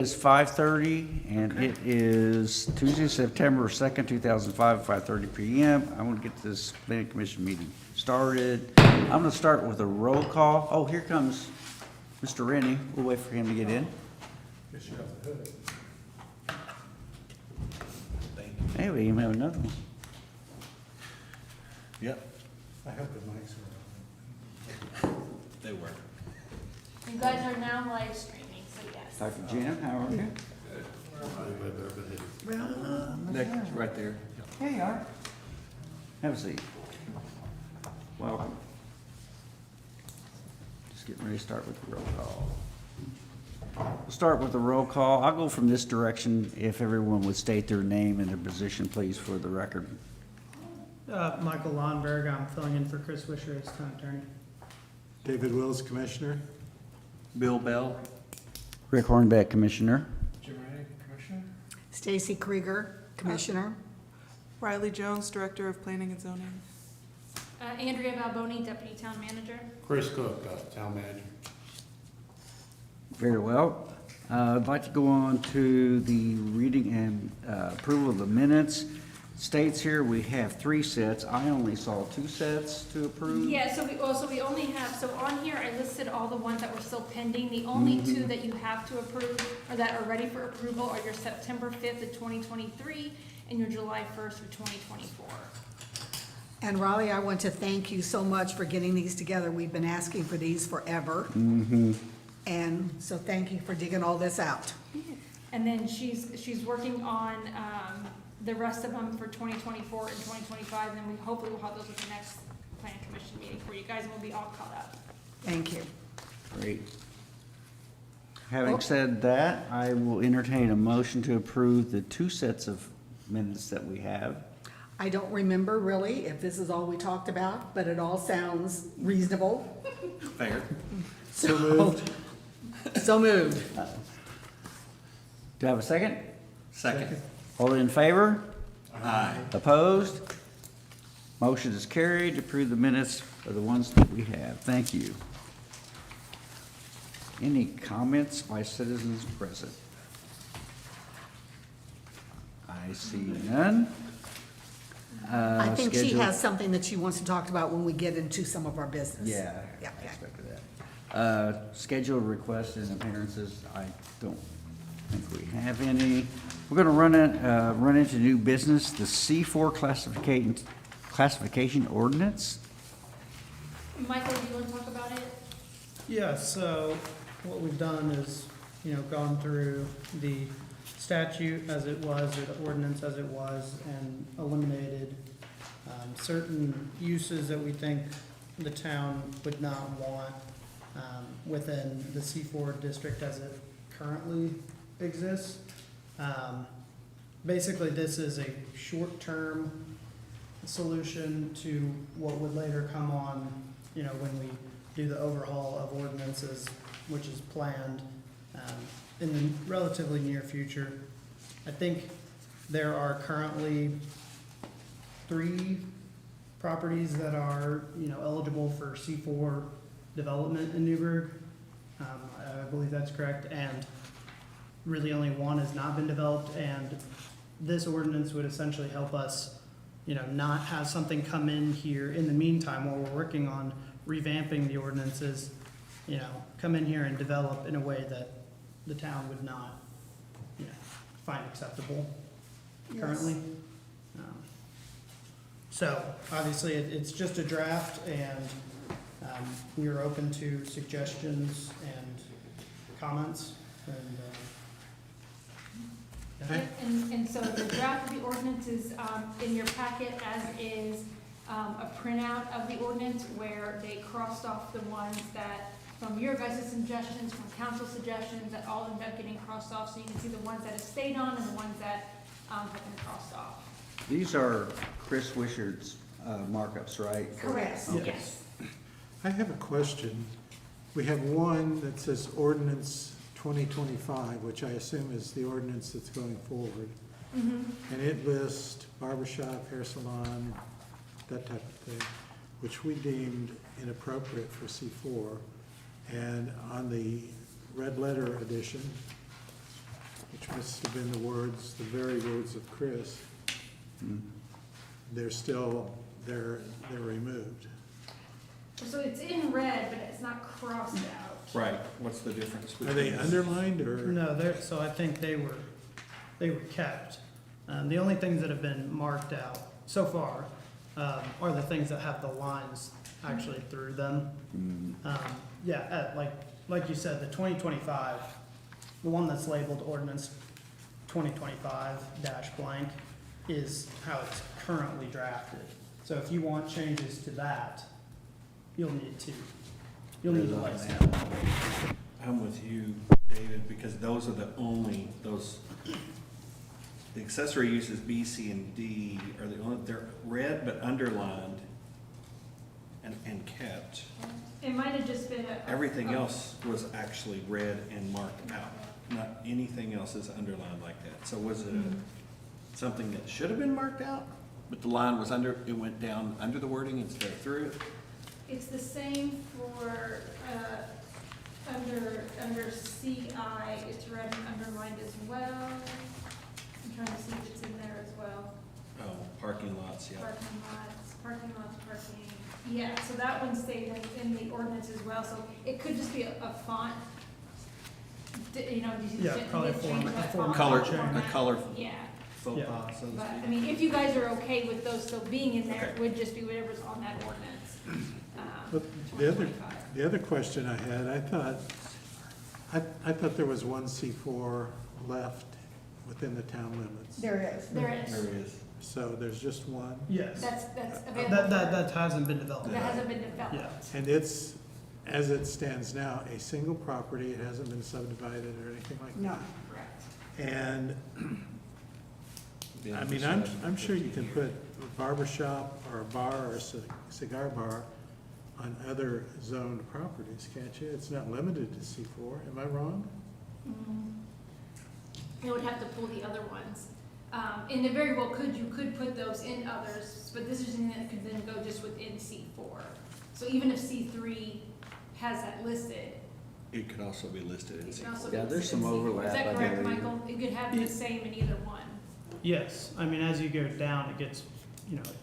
It's 5:30, and it is Tuesday, September 2nd, 2005, 5:30 p.m. I'm going to get this planning commission meeting started. I'm going to start with a roll call. Oh, here comes Mr. Rennie. We'll wait for him to get in. Hey, we even have another one. Yep, I hope the mics are on. they work. You guys are now live streaming, so yes. Dr. Jim, how are you? Next, right there. Hey, you are. Have a seat. Welcome. Just getting ready to start with the roll call. We'll start with the roll call. I'll go from this direction if everyone would state their name and their position, please, for the record. Michael Lonberg, I'm filling in for Chris Wisher as town attorney. David Wills, Commissioner. Bill Bell. Rick Hornbeck, Commissioner. Jim Ray, Commissioner. Stacy Krieger, Commissioner. Riley Jones, Director of Planning and Zoning. Andrea Balboni, Deputy Town Manager. Chris Cook, Town Manager. Very well. I'd like to go on to the reading and approval of the minutes. States here we have 3 sets. I only saw 2 sets to approve. Yeah, so we only have, so on here I listed all the ones that were still pending. The only 2 that you have to approve or that are ready for approval are your September 5th of 2023 and your July 1st of 2024. And Raleigh, I want to thank you so much for getting these together. We've been asking for these forever. And so thank you for digging all this out. And then she's working on the rest of them for 2024 and 2025, and then we hopefully will have those at the next planning commission meeting for you guys, and we'll be all caught up. Thank you. Great. Having said that, I will entertain a motion to approve the 2 sets of minutes that we have. I don't remember really if this is all we talked about, but it all sounds reasonable. Fair. So moved. So moved. Do I have a second? Second. All in favor? Aye. Opposed? Motion is carried to approve the minutes of the ones that we have. Thank you. Any comments by citizens present? I see none. I think she Schedule- has something that she wants to talk about when we get into some of our business. Yeah, Yeah, I yeah. expected that. Scheduled requests and appearances, I don't think we have any. We're gonna run into new business, the C4 classification ordinance. Michael, do you want to talk about it? Yeah, so what we've done is, gone through the statute as it was, or the ordinance as it was, and eliminated certain uses that we think the town would not want within the C4 district as it currently exists. Basically, this is a short-term solution to what would later come on, when we do the overhaul of ordinances, which is planned in the relatively near future. I think there are currently 3 properties that are, eligible for C4 development in Newburgh. I believe that's correct, and really only 1 has not been developed, and this ordinance would essentially help us, not have something come in here in the meantime while we're working on revamping the ordinances, come in here and develop in a way that the town would not, find acceptable currently. So obviously, it's just a draft, and we are open to suggestions and comments, and And so the draft of the ordinance is in your packet, as is a printout of the ordinance where they crossed off the ones that, from your guys' suggestions, from council suggestions, that all end up getting crossed off, so you can see the ones that have stayed on and the ones that have been crossed off. These are Chris Wishard's markups, right? Correct, Yes. yes. I have a question. We have one that says ordinance 2025, which I assume is the ordinance that's going forward. And it lists barbershop, hair salon, that type of thing, which we deemed inappropriate for C4. And on the red letter edition, must have been the words, the very words of Chris. Mm. They're removed. So it's in red, but it's not crossed out. Right, what's the difference? Are they between- underlined or? No, so I think they were kept. The only things that have been marked out so far are the things that have the lines actually through them. Yeah, like you said, the 2025, the one that's labeled ordinance 2025-blank is how it's currently drafted. So if you want changes to that, you'll need to let us know. I'm with you, David, because those are the only, the accessory uses B, C, and D are the only, they're red but underlined and kept. It might have just been a. Everything else was actually read and marked out. Not anything else is underlined like that. So was it something that should have been marked out, but the line was under, it went down under the wording instead of through it? It's the same for, under CI, it's red and underlined as well. I'm trying to see if it's in there as well. Oh, parking lots, yeah. Parking lots, parking. Yeah, so that one stayed in the ordinance as well, so it could just be a font, you know. Yeah, probably a change format- that a format Color, format. a color Yeah, faux Yeah. pas, so to but, speak. I mean, if you guys are okay with those still being in there, it Okay. would just be whatever's on that ordinance. But the other question I had, I thought there was one C4 left within the town limits. There is. There is, There it is. So there's just one, Yes. that's available. That hasn't been developed. That hasn't been Yeah. developed. and it's, as it stands now, a single property. It hasn't been subdivided or anything like that. No. Correct. And, Then I mean, decide I'm sure you 15 can years. put a barber shop or a bar or a cigar bar on other zoned properties, can't you? It's not limited to C4, am I wrong? They would have to pull the other ones. And it very well could, you could put those in others, but this is something that could then go just within C4. So even if C3 has that listed, It could also be listed in it C4. can also be Yeah, there's listed in some C4. overlap, Is I that correct, believe. Michael? It could have the same in either one. Yes, I mean, as you go down, it gets,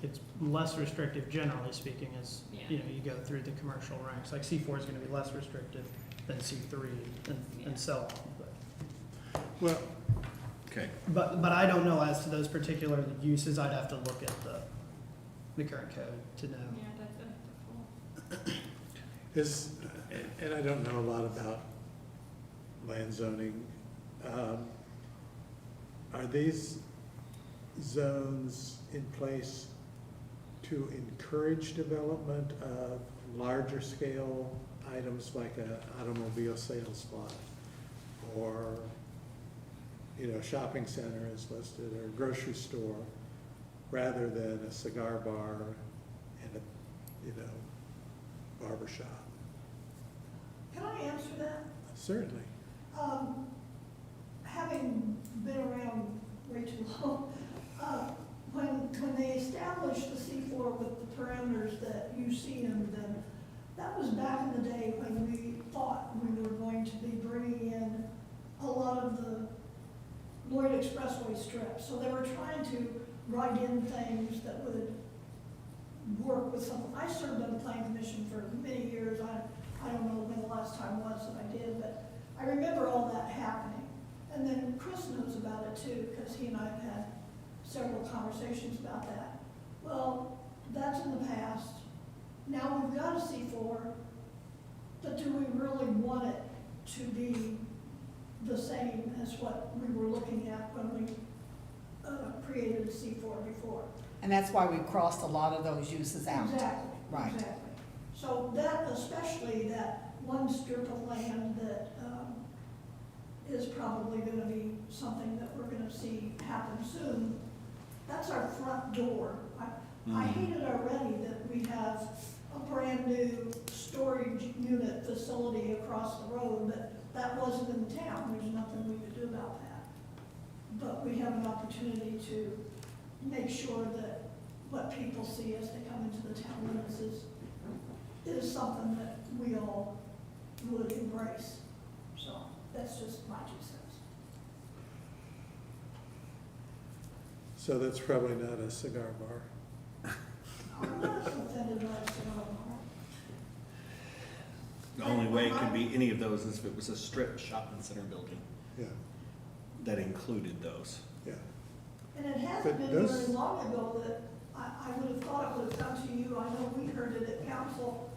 it's less restrictive, generally speaking, as, Yeah. you go through the commercial ranks. Like C4 is gonna be less restrictive than C3 and so on. Well, Okay, But I don't know as to those particular uses. I'd have to look at the current code to know. Yeah, that's a full. is, and I don't know a lot about land zoning. Are these zones in place to encourage development of larger scale items like a automobile sales spot? Or, shopping center is listed, or grocery store, rather than a cigar bar and a, barber shop? Can I answer that? Certainly. Having been around way too long, when they established the C4 with the parameters that you see in them, that was back in the day when we thought we were going to be bringing in a lot of the Lloyd Expressway strip. So they were trying to write in things that would work with some. I served on the Plan Commission for many years. I don't know when the last time was that I did, but I remember all that happening. And then Chris knows about it too, because he and I have had several conversations about that. Well, that's in the past. Now we've got a C4, but do we really want it to be the same as what we were looking at when we created C4 before? And that's why we crossed a lot of those uses out. Exactly. Right. Exactly. So that, especially that one strip of land that is probably gonna be something that we're gonna see happen soon, that's our front door. I hate it already that we have a brand-new storage unit facility across the road, but that wasn't in town. There's nothing we could do about that. But we have an opportunity to make sure that what people see as they come into the town limits is something that we all would embrace. So that's just my 2 cents. So that's probably not a cigar bar. I'm not offended by a cigar bar. The only way it could be any of those is if it was a strip shopping center building Yeah, that included those. yeah. And it hasn't But been those- very long ago that I would have thought it would have come to you. I know we heard it at council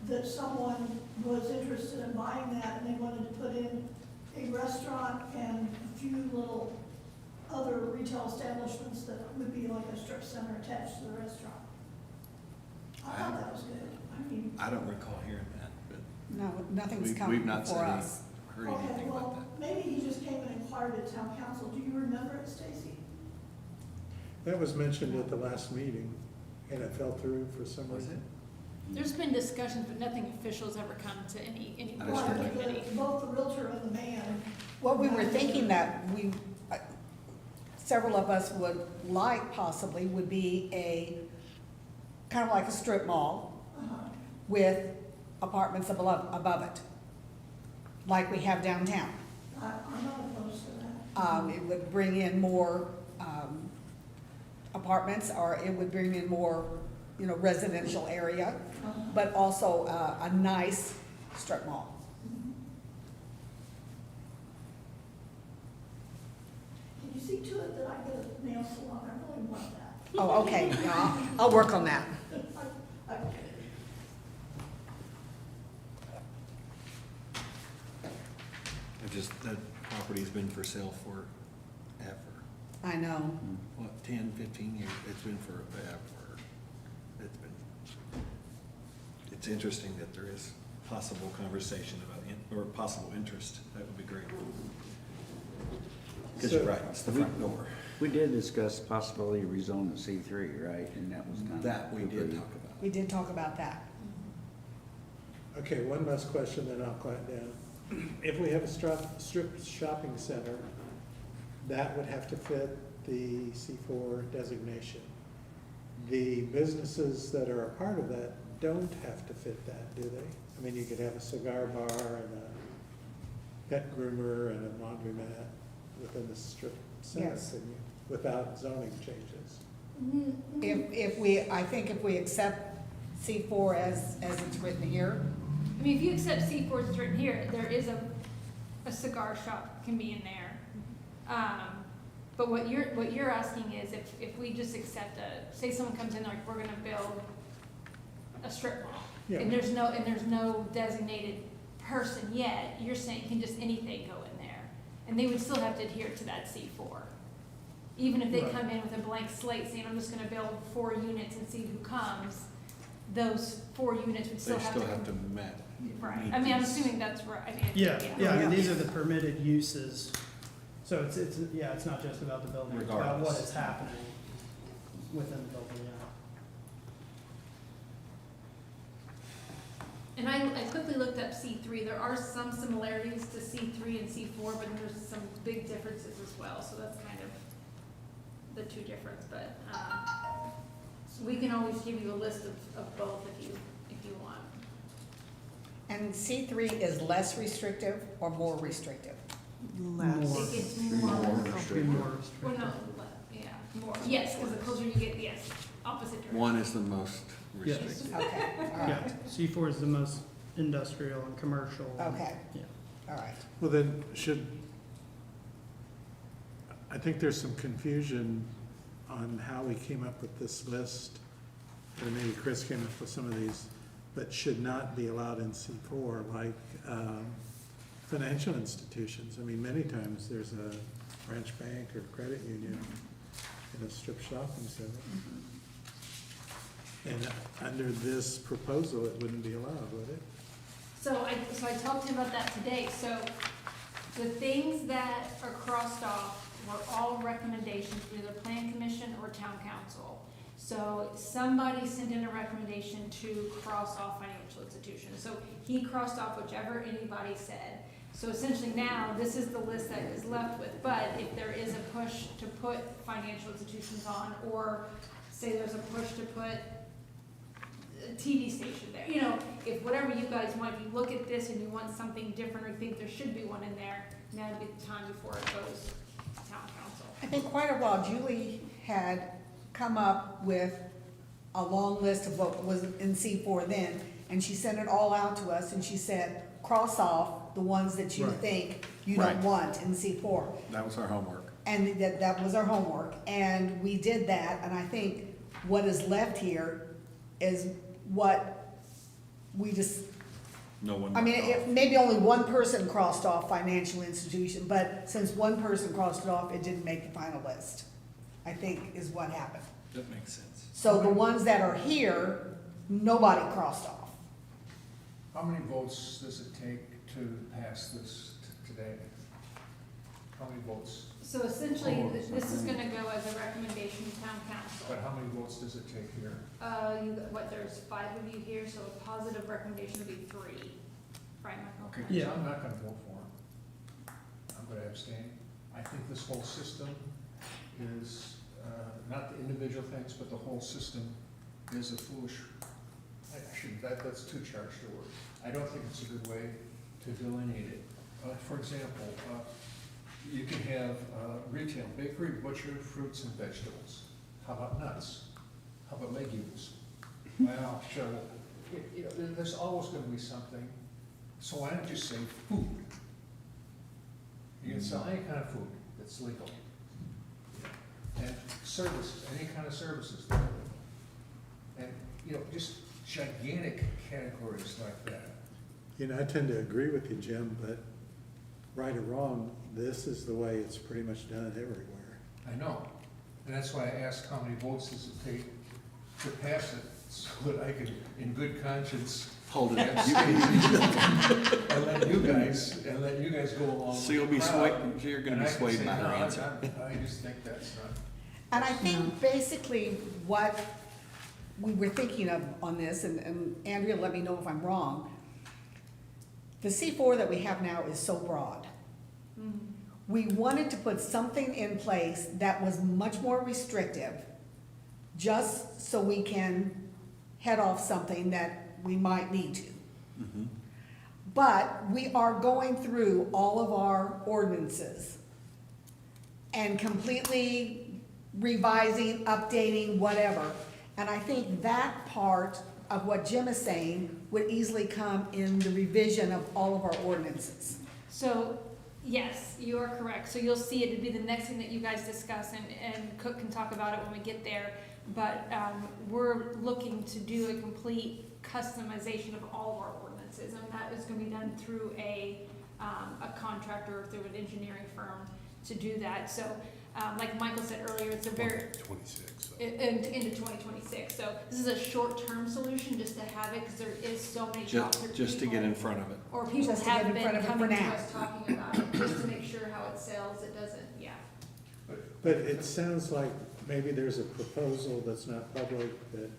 that someone was interested in buying that and they wanted to put in a restaurant and a few little other retail establishments that would be like a strip center attached to the restaurant. I thought that was good. I mean, I don't recall hearing that, but No, nothing's we've come not before said any, us. heard okay, anything about well, maybe he just came and inquired at town council. Do you remember it, Stacy? That was mentioned at the last meeting, and it fell through for some Was reason. There's been discussions, but nothing official has ever come to any I board just or heard committee. Both the realtor and the man. Well, we were thinking that several of us would like possibly would be a, kind of like a strip mall Uh-huh. with apartments above it, like we have downtown. I'm not opposed to that. It would bring in more apartments, or it would bring in more, residential area, but also a nice strip mall. Can you see to it that I get a nail salon? I really want that. Oh, okay, yeah, I'll work on that. I- that property's been for sale forever. I know. What, 10, 15 years? It's been forever. It's interesting that there is possible conversation about, or possible interest. That would be great. Because you're right, it's the front door. We did discuss possibility of rezoning C3, right? And that was kind of. That we did talk about. We did talk about that. Okay, one last question, then I'll quiet down. If we have a strip shopping center, that would have to fit the C4 designation. The businesses that are a part of that don't have to fit that, do they? I mean, you could have a cigar bar and a pet groomer and a laundromat within the strip center, Yes. couldn't you? Without zoning changes. I think if we accept C4 as it's written here, I mean, if you accept C4 as it's written here, there is a cigar shop can be in there. But what you're asking is if we just accept say someone comes in like, we're gonna build a strip mall. Yeah. And there's no designated person yet, you're saying can just anything go in there? And they would still have to adhere to that C4. Even if they Right. come in with a blank slate saying, I'm just gonna build 4 units and see who comes, those 4 units would They still have to. still have to match. Right, I mean, I'm assuming that's right, I mean. Yeah, I mean, Yeah. these are the permitted uses. So it's not just about the building, it's about what Regardless. is happening within the building, yeah. And I quickly looked up C3, there are some similarities to C3 and C4, but there's some big differences as well, so that's kind of the two difference, but, we can always give you a list of both if you want. and C3 is less restrictive or more restrictive? Less. It gets more, Be more restrictive. well, no, yeah, more, yes, because the closer you get, yes, opposite direction. One is the most Yes. restricted. Okay, all Yeah, right, C4 is the most industrial and commercial. okay, Yeah. all right. Well, then, I think there's some confusion on how we came up with this list, or maybe Chris came up with some of these, but should not be allowed in C4, like financial institutions. I mean, many times there's a branch bank or credit union in a strip shopping center. And under this proposal, it wouldn't be allowed, would it? So I talked to him about that today, so the things that are crossed off were all recommendations from either Plan Commission or Town Council. So somebody sent in a recommendation to cross off financial institutions, so he crossed off whichever anybody said. So essentially now, this is the list that is left with, but if there is a push to put financial institutions on, or say there's a push to put a TV station there, if whatever you guys want, if you look at this and you want something different or think there should be one in there, now would be the time before it goes to town council. I think quite a while Julie had come up with a long list of what was in C4 then, and she sent it all out to us, and she said, cross off the ones that you Right. think you don't Right. want in C4. That was our homework. And that was our homework, and we did that, and I think what is left here is what we just, No one. I mean, marked off. maybe only one person crossed off financial institution, but since one person crossed it off, it didn't make the final list, I think is what happened. That makes sense. So the ones that are here, nobody crossed off. How many votes does it take to pass this today? How many votes? So essentially, this is gonna go as a recommendation to town council. But how many votes does it take here? There's 5 of you here, so a positive recommendation would be 3. Right, Michael? Okay, Yeah. I'm not gonna vote for him. I'm gonna abstain. I think this whole system is, not the individual things, but the whole system is a foolish, that's too charged a word. I don't think it's a good way to delineate it. For example, you can have retail, bakery, butcher, fruits and vegetables. How about nuts? How about legumes? Well, sure, there's always gonna be something, so why don't you say food? You can sell any kind of food that's legal. And services, any kind of services that are legal. And, just gigantic categories like that. I tend to agree with you, Jim, but right or wrong, this is the way it's pretty much done everywhere. I know, and that's why I asked how many votes does it take to pass it, so that I can, in good conscience, Hold it. abstain. And let you guys go along. So you'll be with the crowd. swayed, you're gonna And be I can swayed say, by her "No, answer. I just think that's not. And I think basically what we were thinking of on this, and Andrea, let me know if I'm wrong, the C4 that we have now is so broad. We wanted to put something in place that was much more restrictive, just so we can head off something that we might need to. But we are going through all of our ordinances and completely revising, updating, whatever. And I think that part of what Jim is saying would easily come in the revision of all of our ordinances. So, yes, you are correct. So you'll see it'd be the next thing that you guys discuss, and Cook can talk about it when we get there. But we're looking to do a complete customization of all of our ordinances, and that is gonna be done through a contractor or through an engineering firm to do that. So, like Michael said earlier, it's a very, 26. into 2026. So this is a short-term solution, just to have it, because there is so many talks. Just to get in front of it. Or people Just to get have in been front of it for coming to now. us talking about it, just to make sure how it sells, it doesn't, yeah. But it sounds like maybe there's a proposal that's not public that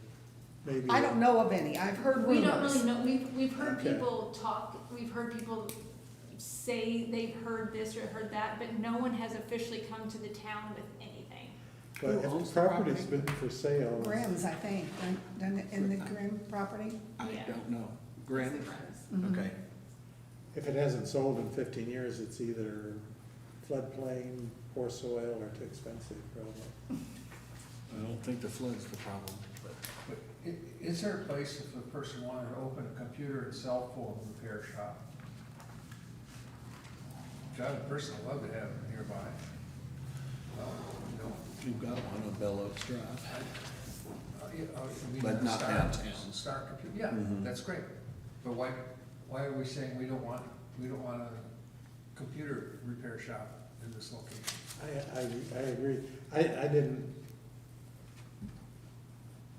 maybe. I don't know of any, I've heard We don't rumors. really know, we've heard Okay. people talk, we've heard people say they've heard this or heard that, but no one has officially come to the town with anything. But Who if owns the the property's property? been for sale. Grimm's, I think, in the Grimm property. I Yeah. don't know. Granted, Mhm. okay. If it hasn't sold in 15 years, it's either floodplain, poor soil, or too expensive, probably. I don't think the flood's the problem, but. But is there a place if a person wanted to open a computer and cell phone repair shop? Which I would personally love to have nearby. You've got one on Bell Oaks Drive. You mean But not Star- downtown. Star Computer, yeah, Mhm. that's great. But why are we saying we don't want a computer repair shop in this location? I agree.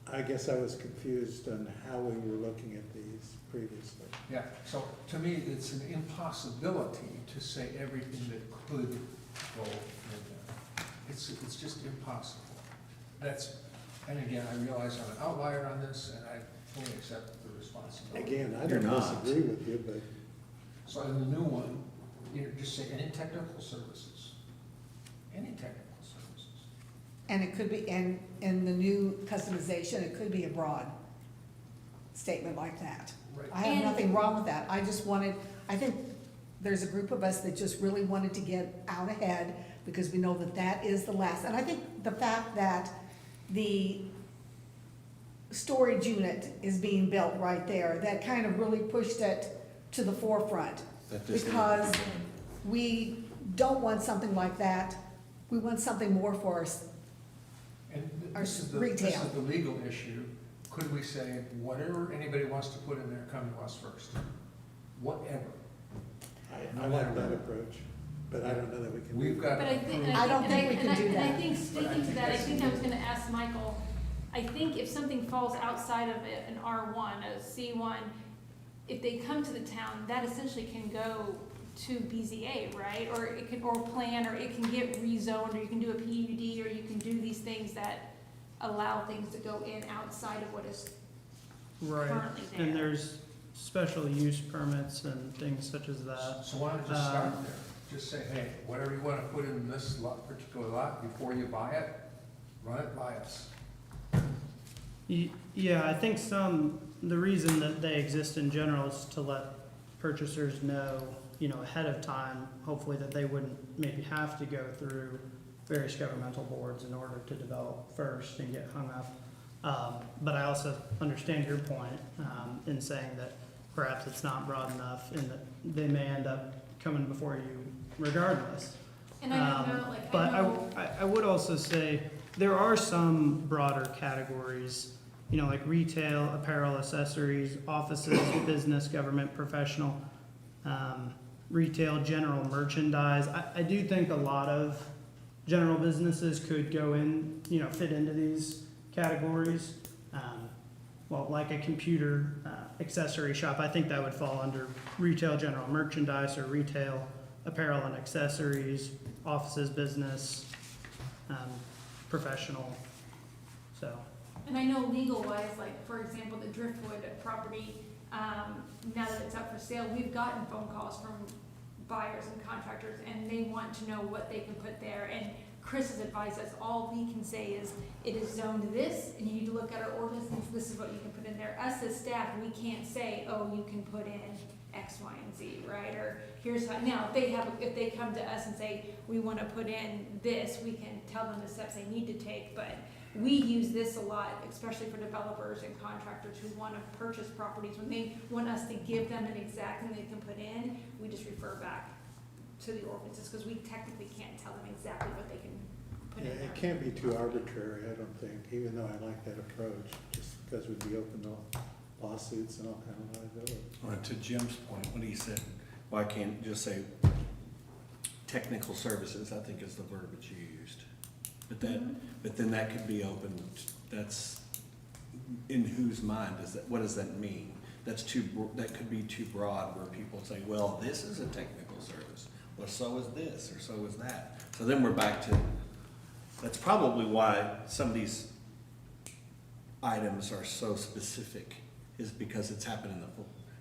I guess I was confused on how we were looking at these previously. Yeah, so to me, it's an impossibility to say everything that could go in there. It's just impossible. And again, I realize I'm an outlier on this, and I fully accept the responsibility. Again, I You're don't not. disagree with you, but So in the new one, just say any technical services. Any technical services. And it could be, and in the new customization, it could be a broad statement like that. Right. I have nothing wrong with that, I just wanted, I think there's a group of us that just really wanted to get out ahead, because we know that that is the last. And I think the fact that the storage unit is being built right there, that kind of really pushed it to the forefront. That this needs to be Because done. we don't want something like that. We want something more for us. And Our this is the retail. legal issue. Could we say, whatever anybody wants to put in there, come to us first? Whatever. I like that approach, but I don't know that we can. We've got. But I think, I don't think we can do and I that. think speaking to that, I think I was gonna ask Michael, I think if something falls outside of it, an R1, a C1, if they come to the town, that essentially can go to BZA, right? Or it can, or plan, or it can get rezoned, or you can do a PUD, or you can do these things that allow things to go in outside of what is Right, currently there. and there's special use permits and things such as that. So why don't you just start there? Just say, hey, whatever you want to put in this lot, particular lot, before you buy it, run it by us. Yeah, I think the reason that they exist in general is to let purchasers know, ahead of time, hopefully that they wouldn't maybe have to go through various governmental boards in order to develop first and get hung up. But I also understand your point, in saying that perhaps it's not broad enough and that they may end up coming before you regardless. And I don't know, like, But I know. I would also say, there are some broader categories, like retail, apparel, accessories, offices, business, government, professional, retail, general merchandise. I do think a lot of general businesses could go in, fit into these categories. Well, like a computer accessory shop, I think that would fall under retail, general merchandise, or retail, apparel and accessories, offices, business, professional, so. And I know legal wise, like, for example, the Driftwood property, now that it's up for sale, we've gotten phone calls from buyers and contractors, and they want to know what they can put there. And Chris has advised us, all we can say is, it is zoned this, and you need to look at our ordinance, and this is what you can put in there. Us as staff, we can't say, oh, you can put in X, Y, and Z, right? Or here's how, now, if they come to us and say, we wanna put in this, we can tell them the steps they need to take, but we use this a lot, especially for developers and contractors who wanna purchase properties. When they want us to give them an exact thing they can put in, we just refer back to the ordinances, because we technically can't tell them exactly what they can put Yeah, in there. it can't be too arbitrary, I don't think, even though I like that approach, just because we'd be open to lawsuits and all kind of liability. Or to Jim's point, when he said, why can't you just say technical services, I think is the verbiage you used. But then that could be open, that's, in whose mind is that, what does that mean? That could be too broad, where people say, well, this is a technical service, well, so is this, or so is that. So then we're back to, that's probably why some of these items are so specific, is because it's happened in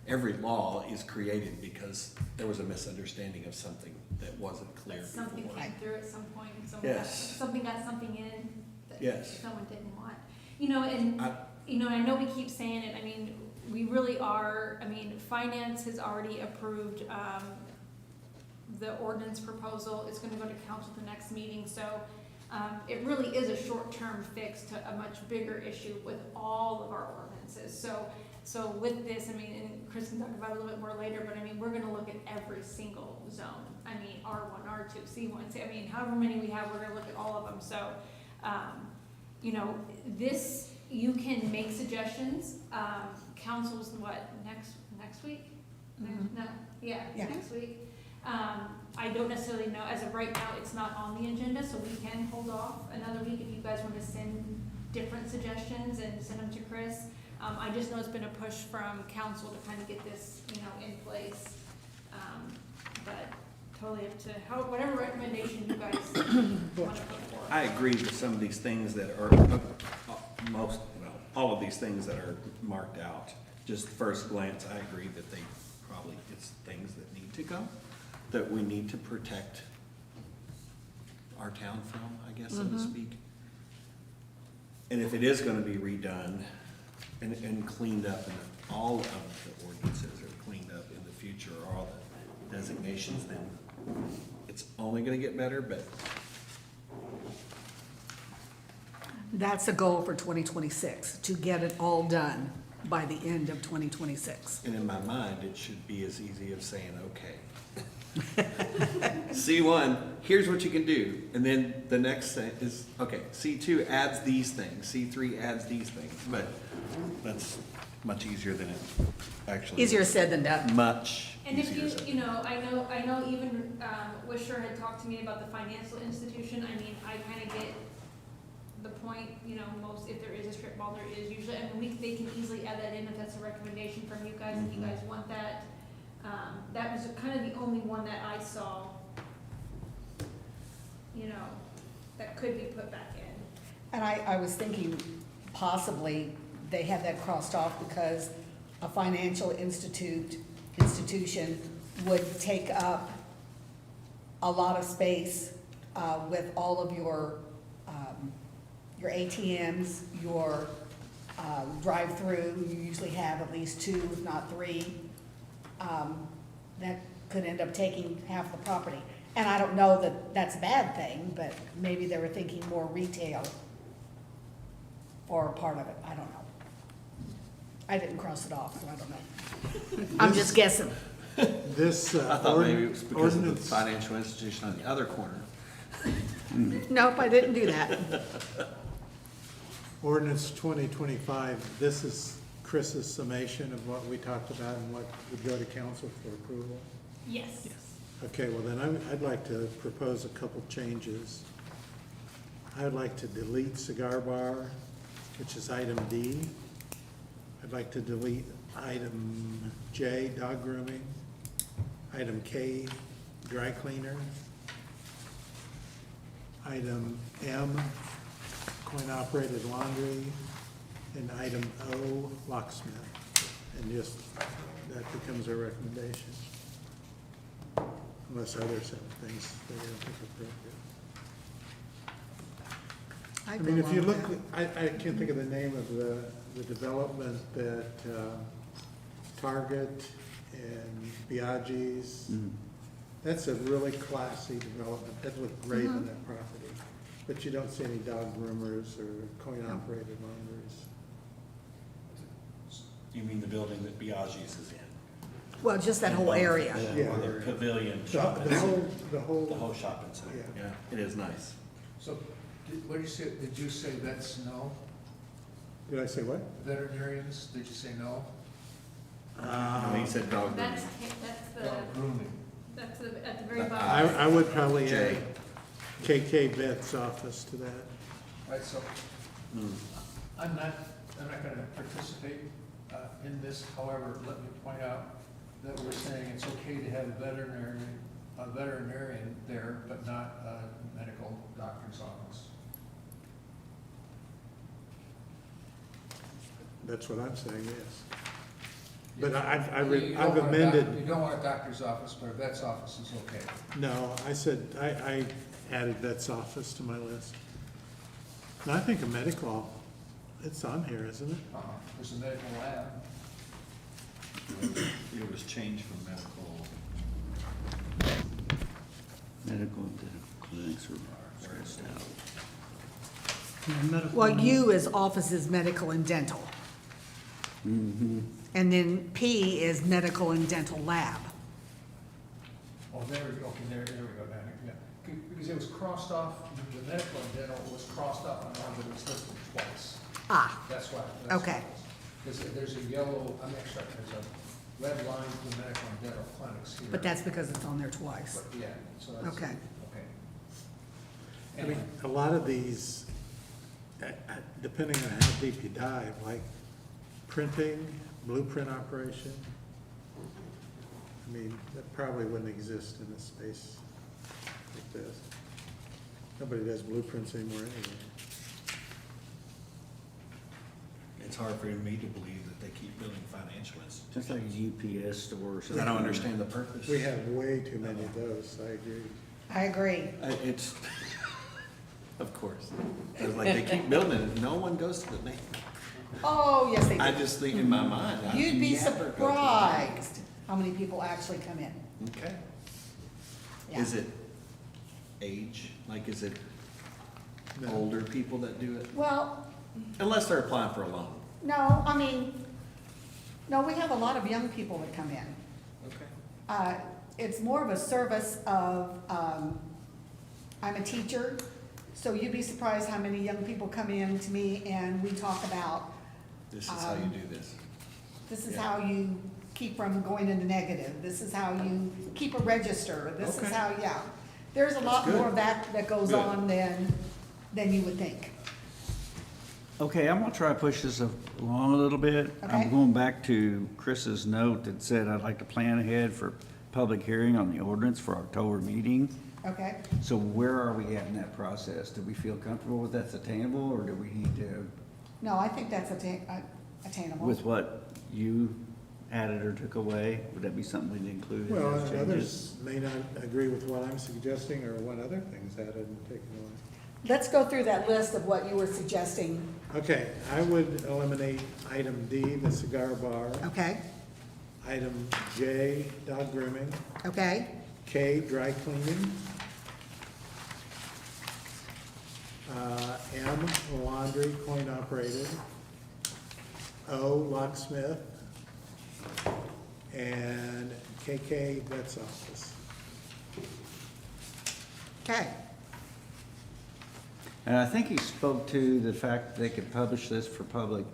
every law is created because there was a misunderstanding of something that wasn't clear That something before. came through at some point, and Yes. something got something in that Yes. someone didn't want. And I know we keep saying it, I mean, we really are, finance has already approved, the ordinance proposal. It's gonna go to council at the next meeting, so, it really is a short-term fix to a much bigger issue with all of our ordinances. So with this, and Chris can talk about it a little bit more later, but we're gonna look at every single zone. R1, R2, C1, however many we have, we're gonna look at all of them. So, this, you can make suggestions. Council's next week? Mhm. No, yeah, Yeah. next week. I don't necessarily know, as of right now, it's not on the agenda, so we can hold off another week if you guys want to send different suggestions and send them to Chris. I just know it's been a push from council to kind of get this, in place. But totally up to whatever recommendation you guys want to put forward. I agree with some of these things that are, all of these things that are marked out. Just first glance, I agree that it's things that need to go, that we need to protect our town from, I guess, so to speak. And if it is gonna be redone and cleaned up, and all of the ordinances are cleaned up in the future, or all the designations, then it's only gonna get better, but That's a goal for 2026, to get it all done by the end of 2026. and in my mind, it should be as easy as saying, okay. C1, here's what you can do, and then the next thing is, okay, C2 adds these things, C3 adds these things, but that's much easier than it actually. Easier said than done. Much And if easier you, said. you know, I know even, Wisher had talked to me about the financial institution, I mean, I kinda get the point, you know, most, if there is a strip mall, there is usually, and they can easily add that in if that's a recommendation from you guys, if you guys want that. That was kind of the only one that I saw, you know, that could be put back in. And I was thinking possibly they have that crossed off because a financial institution would take up a lot of space with all of your ATMs, your drive-through. You usually have at least 2, if not 3. That could end up taking half the property. And I don't know that that's a bad thing, but maybe they were thinking more retail or part of it, I don't know. I didn't cross it off, so I don't know. I'm just guessing. This I thought maybe it was because of the ordinance, financial institution on the other corner. Nope, I didn't do that. ordinance 2025, this is Chris's summation of what we talked about and what would go to council for approval. Yes. Okay, well then I'd like to propose a couple changes. I would like to delete cigar bar, which is item D. I'd like to delete item J, dog grooming. Item K, dry cleaner. Item M, coin-operated laundry. And item O, locksmith. And just, that becomes our recommendation. Unless others have things they don't think appropriate. I mean, if you look, I can't think of the name of the development that Target and Biaggi's, that's a really classy development. That looked great on that property. But you don't see any dog groomers or coin-operated laundries. You mean the building that Biaggi's is in? Well, just that whole area. Yeah. Or the pavilion The shopping the center. the whole, The whole shopping center, Yeah. yeah, it is nice. So, what did you say, did you say that's no? did I say what? Veterinarians, did you say no? No, he said dog That's, grooming. Dog grooming. that's at the very I- bottom. I would probably J. add KK Vet's office to that. Right, so Mm. I'm not gonna participate in this, however, let me point out that we're saying it's okay to have a veterinarian there, but not a medical doctor's office. That's what I'm saying, yes. But You I've don't want a amended, You don't want a doctor's office, but a vet's office is okay. no, I said, I added vet's office to my list. And I think a medical, it's on here, isn't it? There's a medical lab. It was changed from medical. Medical and dental clinics are scratched out. Well, U is offices, medical and dental. Mm-hmm. And then P is medical and dental lab. Oh, there we go, okay, there we go, down here, yeah. Because it was crossed off, the medical and dental was crossed off on one, but it was listed twice. Ah, That's why. Okay. Because there's a yellow, there's a red line for medical and dental clinics here. but that's because it's on there twice. But, yeah, so that's. Okay. Okay. I mean, a lot of these, depending on how deep you dive, like printing, blueprint operation, I mean, that probably wouldn't exist in a space like this. Nobody does blueprints anymore anyway. It's hard for me to believe that they keep building financial Just like institutions. UPS stores. I don't understand the purpose. We have way too many of those, I agree. I agree. It's, of course. It's like they keep building it, no one goes to the bank. Oh, yes, they I do. just think in my mind, I You'd be never go to the bank. surprised how many people actually come in. Okay. Yeah. Is it age? Like, is it No. older people that do it? Well, Unless they're applying for a loan. no, I mean, no, we have a lot of young people that come in. Okay. It's more of a service of, I'm a teacher, so you'd be surprised how many young people come in to me and we talk about, This is how you do this. this is Yeah. how you keep from going into negative, this is how you keep a register, this is Okay. how, yeah. There's a lot good. more of that goes Good. on than you would think. Okay, I'm gonna try to push this along a little bit. Okay. I'm going back to Chris's note that said I'd like to plan ahead for public hearing on the ordinance for October meeting. Okay, So where are we at in that process? Do we feel comfortable with that's attainable, or do we need to, no, I think that's attainable. with what you added or took away, would that be something we'd include in Well, those and changes? others may not agree with what I'm suggesting or what other things added and taken away. Let's go through that list of what you were suggesting, Okay, I would eliminate item D, the cigar bar, okay? item J, dog grooming, Okay, K, dry cleaning, M, laundry, coin operated, O, locksmith, and KK, vet's office. okay. And I think he spoke to the fact that they could publish this for public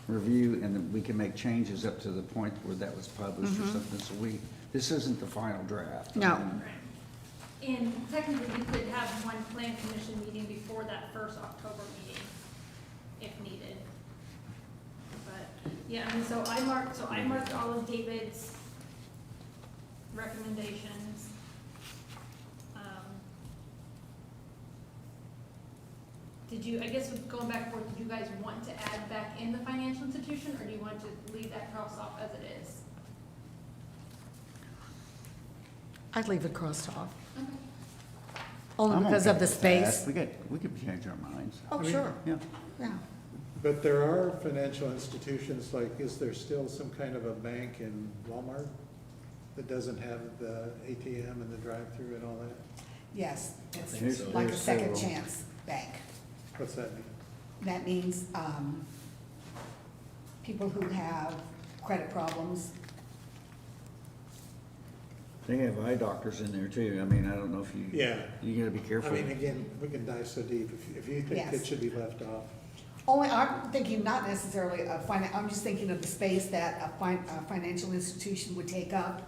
review and that we can make changes up to the point where that was published or something. So this isn't the final draft. No. And technically, we could have one plan commission meeting before that first October meeting, if needed. But, yeah, I mean, so I marked all of David's recommendations. Did you, I guess with going back and forth, did you guys want to add back in the financial institution, or do you want to leave that cross off as it is? I'd leave it crossed off, Okay. only I'm because okay of the with that. space. We could change our minds. Oh, sure, Yeah. yeah. But there are financial institutions, like, is there still some kind of a bank in Walmart that doesn't have the ATM and the drive-through and all that? Yes, it's think so. like a There's second several. chance bank. What's that mean? That means, people who have credit problems, They have eye doctors in there too. I mean, I don't know if you. Yeah. You gotta be I careful. mean, again, we can dive so deep. If you think Yes. it should be left off. only, I'm thinking not necessarily I'm just thinking of the space that a financial institution would take up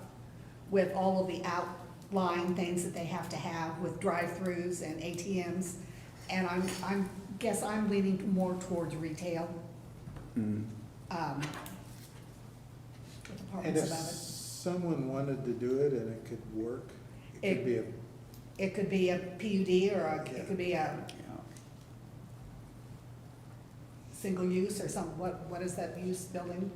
with all of the outlying things that they have to have with drive-throughs and ATMs. And guess I'm leaning more towards retail, Mm. with And apartments if above it. someone wanted to do it and it could work, it could be a, It could be a PUD or it could be a Yeah. single use or some, what is that use building?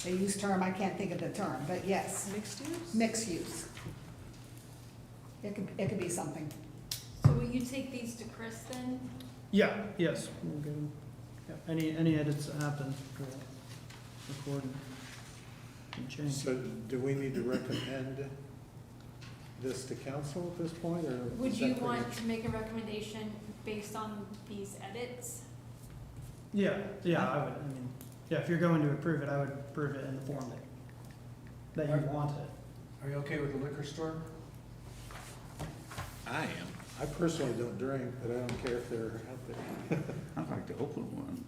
A use term, I can't think of the term, but yes, Mixed use? mixed use. It could be something. So will you take these to Chris then? Yeah, yes, we'll give them, yeah, any edits that happen, we'll record and change. so do we need to recommend this to council at this point, or? Would is you that pretty want much- to make a recommendation based on these edits? Yeah, I would, I mean, yeah, if you're going to approve it, I would approve it in the form that you want it. Are you okay with the liquor store? I am. I personally don't drink, but I don't care if they're out there. I'd like to open one.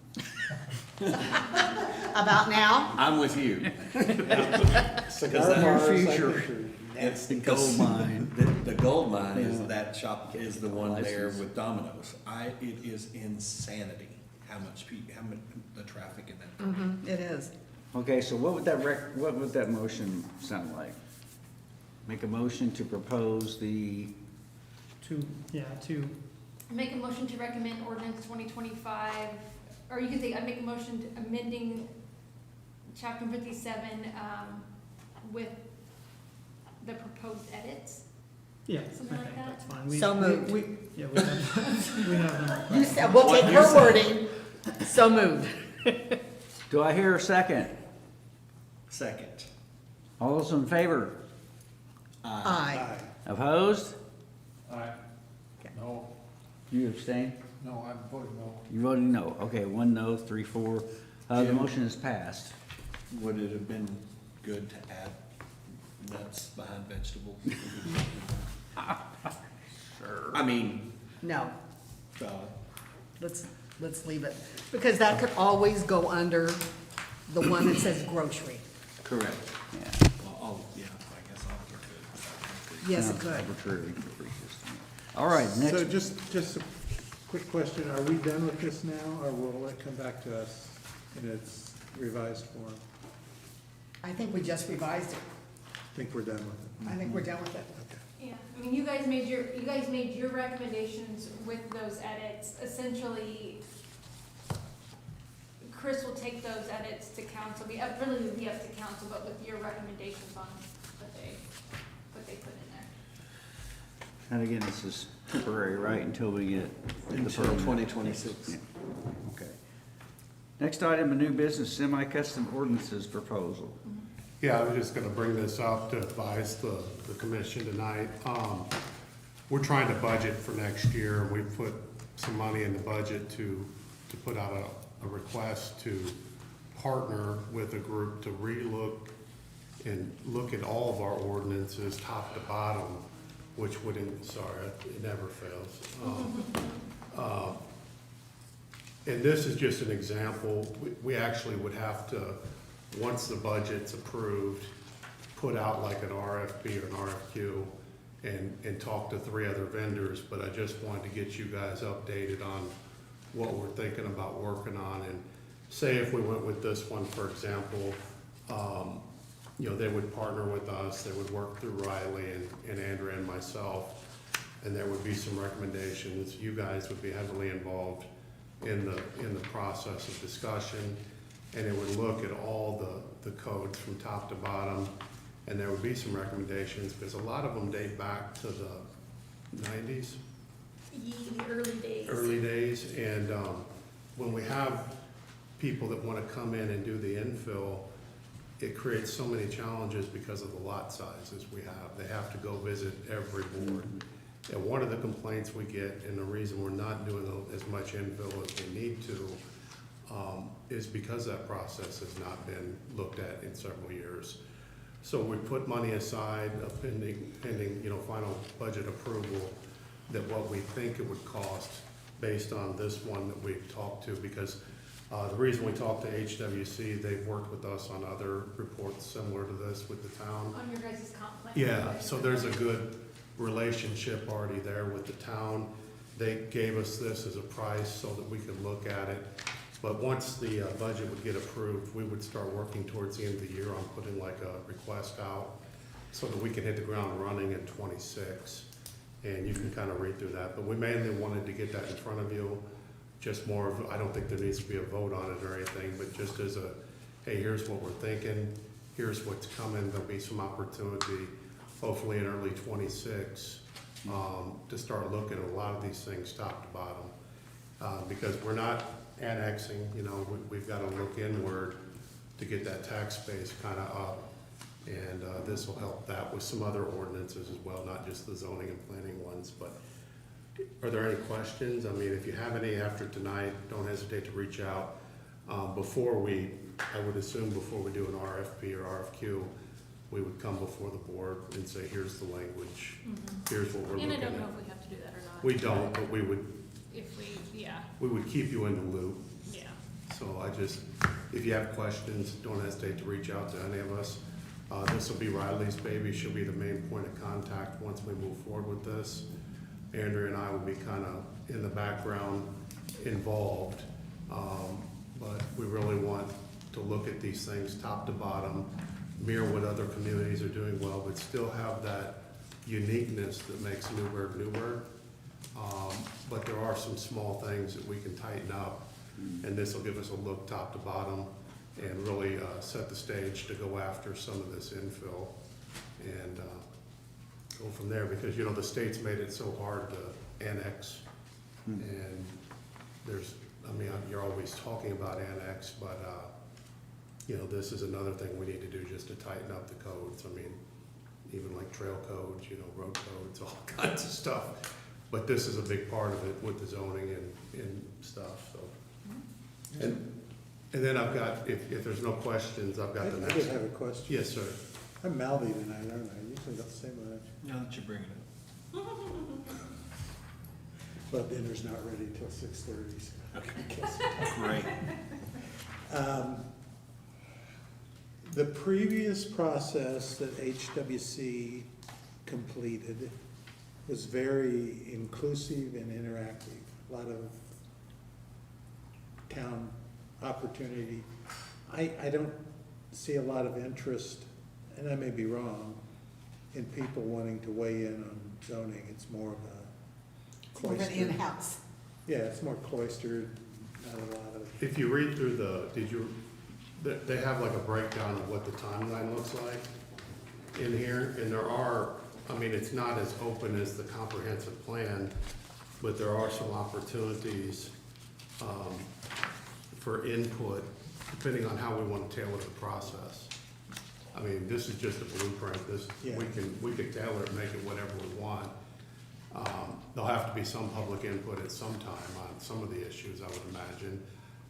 About now? I'm with you. Cigar that- bars, I future. think, are It's nasty. the gold mine. The gold mine Yeah. is, that shop is the one there License. with Domino's. It is insanity how much the traffic in that. Mm-hmm, it is. Okay, so what would that motion sound like? Make a motion to propose the, To, Make a motion to recommend ordinance 2025, or you can say, I make a motion to amending chapter 57, with the proposed edits. yeah, I Something like think that? that's fine. So moved. Yeah, we have, we have them. You said, we'll take What you her said. wording, so moved. do I hear a second? Second. All those in favor? Aye. Aye. Opposed? Aye. Okay. No, You abstain? no, I'm voting no. You voted no. Okay, 1 no, 3, 4. The Jim? motion is passed. Would it have been good to add nuts behind vegetables? Sure. I mean, No, uh, let's leave it, because that could always go under the one that says grocery. correct. Yeah. Yeah, I guess I'll get to it. Yes, it Not could. arbitrary. All right, So next, just a quick question, are we done with this now, or will it come back to us in its revised form? I think we just revised it. I think we're done with it. I think we're done with it. Okay. Yeah, I mean, you guys made your recommendations with those edits. Essentially, Chris will take those edits to council, really would be up to council, but with your recommendations on what they put in there. and again, this is temporary, right, until we get the Until permanent. 2026. Yeah. Okay. Next item, a new business semi-custom ordinances proposal. Yeah, I was just gonna bring this up to advise the commission tonight. We're trying to budget for next year. We put some money in the budget to put out a request to partner with a group to relook and look at all of our ordinances, top to bottom, which would, sorry, it never fails. And this is just an example. We actually would have to, once the budget's approved, put out like an RFP or an RFQ and talk to 3 other vendors, but I just wanted to get you guys updated on what we're thinking about working on. And say if we went with this one, for example, you know, they would partner with us, they would work through Riley and Andrea and myself, and there would be some recommendations. You guys would be heavily involved in the process of discussion, and it would look at all the codes from top to bottom, and there would be some recommendations, because a lot of them date back to the 90s, The early days. early days, and when we have people that want to come in and do the infill, it creates so many challenges because of the lot sizes we have. They have to go visit every board. And one of the complaints we get, and the reason we're not doing as much infill as we need to, is because that process has not been looked at in several years. So we put money aside, pending, you know, final budget approval, that what we think it would cost based on this one that we've talked to, because the reason we talked to HWC, they've worked with us on other reports similar to this with the town. On your guys' comp plan. Yeah, so there's a good relationship already there with the town. They gave us this as a price so that we could look at it. But once the budget would get approved, we would start working towards the end of the year on putting like a request out so that we can hit the ground running in '26. And you can kind of read through that. But we mainly wanted to get that in front of you. Just more of, I don't think there needs to be a vote on it or anything, but just as a, hey, here's what we're thinking, here's what's coming, there'll be some opportunity, hopefully in early '26, to start looking at a lot of these things top to bottom. Because we're not annexing, you know, we've got to look inward to get that tax base kind of up. And this will help that with some other ordinances as well, not just the zoning and planning ones. But are there any questions? I mean, if you have any after tonight, don't hesitate to reach out. I would assume before we do an RFP or RFQ, we would come before the board and say, here's the language, here's what we're looking And at. I don't know if we have to do that or not. We don't, but we would keep you in the loop. Yeah. So if you have questions, don't hesitate to reach out to any of us. This will be Riley's baby. She'll be the main point of contact once we move forward with this. Andrea and I will be kind of in the background involved. But we really want to look at these things top to bottom, mirror what other communities are doing well, but still have that uniqueness that makes Newburgh Newburgh. But there are some small things that we can tighten up, and this will give us a look top to bottom and really set the stage to go after some of this infill and go from there, because, you know, the state's made it so hard to annex. And you're always talking about annex, but, you know, this is another thing we need to do just to tighten up the codes. I mean, even like trail codes, you know, road codes, all kinds of stuff. But this is a big part of it with the zoning and stuff, so. And then I've got, if there's no questions, I've got the I next. did have a question. Yes, sir. I'm mouthy tonight, aren't I? Usually don't say much. Now that you bring it up. But dinner's not ready till 6:30, so. Great. The previous process that HWC completed was very inclusive and interactive. A lot of town opportunity. I don't see a lot of interest, and I may be wrong, in people wanting to weigh in on zoning. It's more of a More of an cloistered. in-house. Yeah, it's more cloistered, not a lot of. If you read through they have like a breakdown of what the timeline looks like in here, and there are, I mean, it's not as open as the comprehensive plan, but there are some opportunities, for input, depending on how we want to tailor the process. I mean, this is just a blueprint, Yeah. we could tailor it, make it whatever we want. There'll have to be some public input at some time on some of the issues, I would imagine.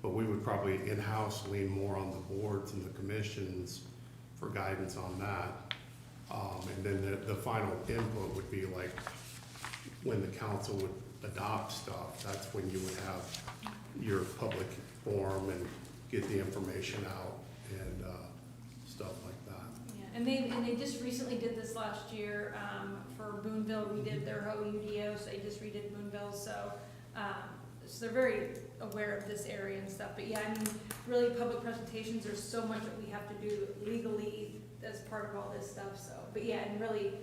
But we would probably in-house lean more on the boards and the commissions for guidance on that. And then the final input would be like, when the council would adopt stuff, that's when you would have your public forum and get the information out and, stuff like that. Yeah, and they just recently did this last year, for Boonville, redid their whole UDO, so they just redid Boonville, so they're very aware of this area and stuff, but yeah, I mean, really, public presentations, there's so much that we have to do legally as part of all this stuff, so, but yeah, and really,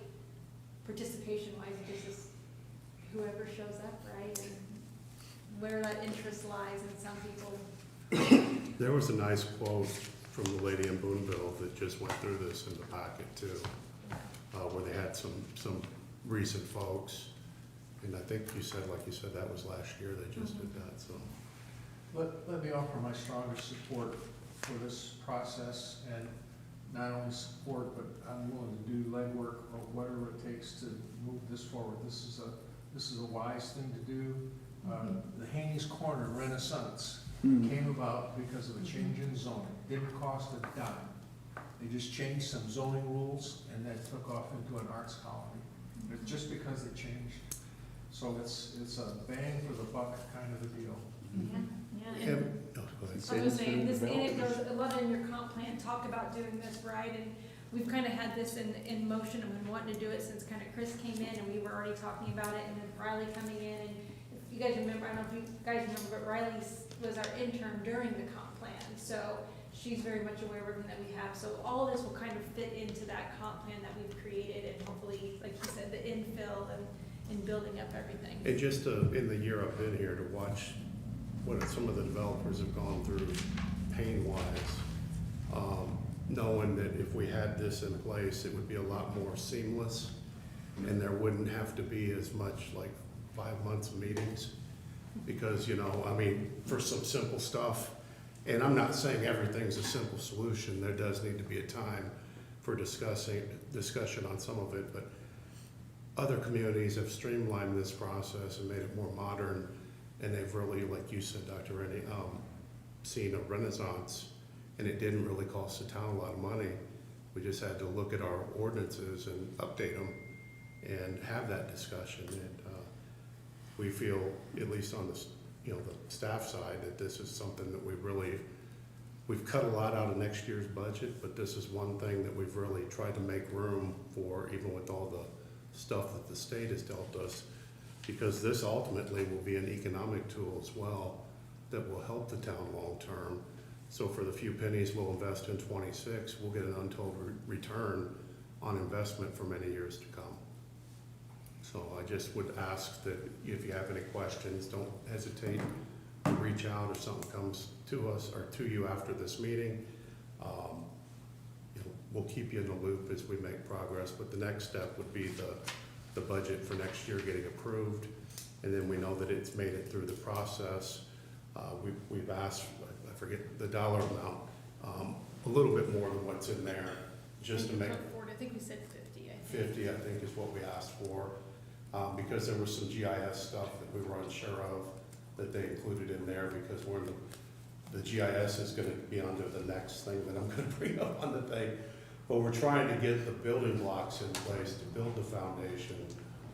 participation wise, it just is whoever shows up, right, and where that interest lies in some people. There was a nice quote from the lady in Boonville that just went through this in the packet too, where they had some recent folks. And I think you said, like you said, that was last year they just did that, so. Let me offer my strongest support for this process, and not only support, but I'm willing to do legwork or whatever it takes to move this forward. This is a wise thing to do. The Haney's Corner Renaissance came about because of a change in zoning. Didn't cost a dime. They just changed some zoning rules and that took off into an arts colony. But just because they changed. So it's a bang for the buck kind of a deal. Yeah, Yeah, and oh, go ahead. I was saying, this, and it goes, a lot in your comp plan, talk about doing this, right, and we've kind of had this in motion, and been wanting to do it since kind of Chris came in, and we were already talking about it, and then Riley coming in, and if you guys remember, I don't know if you guys remember, but Riley was our intern during the comp plan, so she's very much aware of everything that we have, so all of this will kind of fit into that comp plan that we've created, and hopefully, like you said, the infill and building up everything. And just in the year I've been here to watch what some of the developers have gone through pain-wise, knowing that if we had this in place, it would be a lot more seamless, and there wouldn't have to be as much like 5 months of meetings, because, you know, I mean, for some simple stuff, and I'm not saying everything's a simple solution, there does need to be a time for discussion on some of it, but other communities have streamlined this process and made it more modern, and they've really, like you said, Dr. Rennie, seen a renaissance, and it didn't really cost the town a lot of money. We just had to look at our ordinances and update them and have that discussion. And we feel, at least on the, the staff side, that this is something that we've cut a lot out of next year's budget, but this is one thing that we've really tried to make room for, even with all the stuff that the state has dealt us, because this ultimately will be an economic tool as well that will help the town long-term. So for the few pennies we'll invest in 26, we'll get an untold return on investment for many years to come. So I just would ask that if you have any questions, don't hesitate to reach out if something comes to us or to you after this meeting. We'll keep you in the loop as we make progress, but the next step would be the budget for next year getting approved, and then we know that it's made it through the process. We've asked, I forget the dollar amount, a little bit more than what's in there, just to make I think we said 50, I 50, I think is what we asked for, because there was some GIS stuff that we were unsure of that they included in there, because we're in the GIS is gonna be under the next thing that I'm gonna bring up on the thing. But we're trying to get the building blocks in place to build the foundation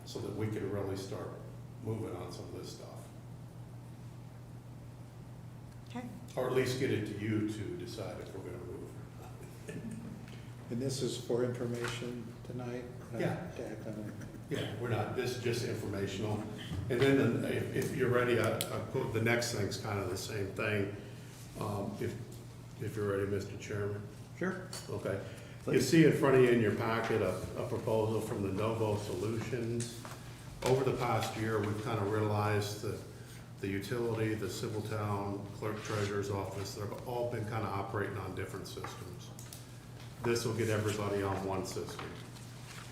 so that we can really start moving on some of this stuff. Okay. Or at least get it to you to decide if we're gonna move. And this is for information tonight? not Yeah. to act on anything. Yeah, we're not, this is just informational. And then if you're ready, I put, the next thing's kind of the same thing. If you're ready, Mr. Chairman. Sure. Okay. You Please. see in front of you in your packet a proposal from the Novo Solutions. Over the past year, we've kind of realized that the utility, the civil town, clerk treasurer's office, they've all been kind of operating on different systems. This will get everybody on one system.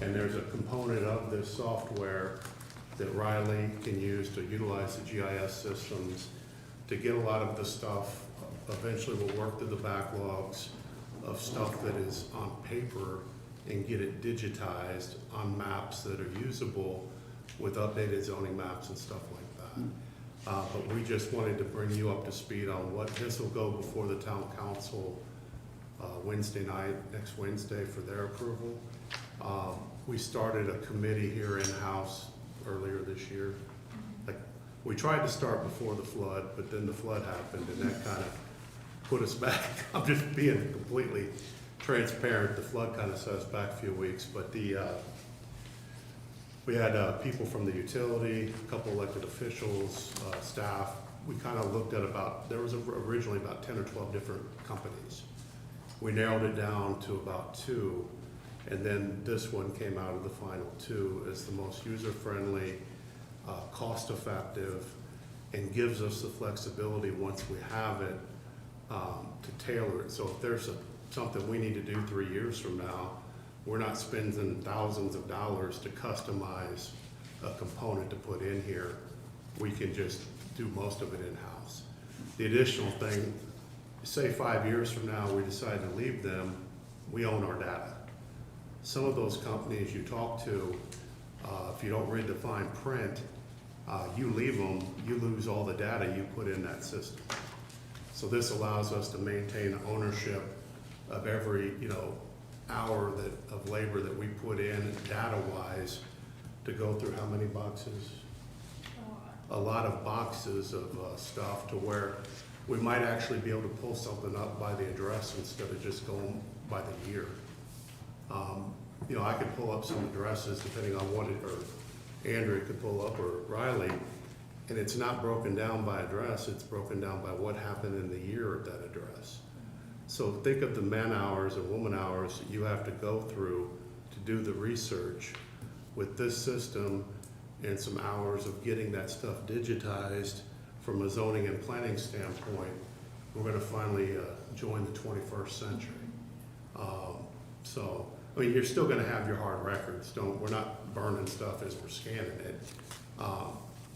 And there's a component of this software that Riley can use to utilize the GIS systems to get a lot of the stuff. Eventually, we'll work through the backlogs of stuff that is on paper and get it digitized on maps that are usable with updated zoning maps and stuff like that. But we just wanted to bring you up to speed on what, this will go before the town council Wednesday night, next Wednesday, for their approval. We started a committee here in-house earlier this year. Like, we tried to start before the flood, but then the flood happened and that kind of put us back. I'm just being completely transparent. The flood kind of set us back a few weeks, but we had people from the utility, a couple elected officials, staff. We kind of looked at there was originally about 10 or 12 different companies. We narrowed it down to about 2, and then this one came out of the final 2 as the most user-friendly, cost-effective, and gives us the flexibility once we have it to tailor it. So if there's something we need to do 3 years from now, we're not spending thousands of dollars to customize a component to put in here. We can just do most of it in-house. The additional thing, say 5 years from now, we decide to leave them, we own our data. Some of those companies you talk to, if you don't read the fine print, you leave them, you lose all the data you put in that system. So this allows us to maintain ownership of every, hour of labor that we put in data-wise to go through how many boxes? A lot of boxes of stuff, to where we might actually be able to pull something up by the address instead of just going by the year. I could pull up some addresses depending on what or Andrea could pull up, or Riley, and it's not broken down by address, it's broken down by what happened in the year at that address. So think of the man hours and woman hours that you have to go through to do the research. With this system and some hours of getting that stuff digitized from a zoning and planning standpoint, we're gonna finally join the 21st century. You're still gonna have your hard records. We're not burning stuff as we're scanning it.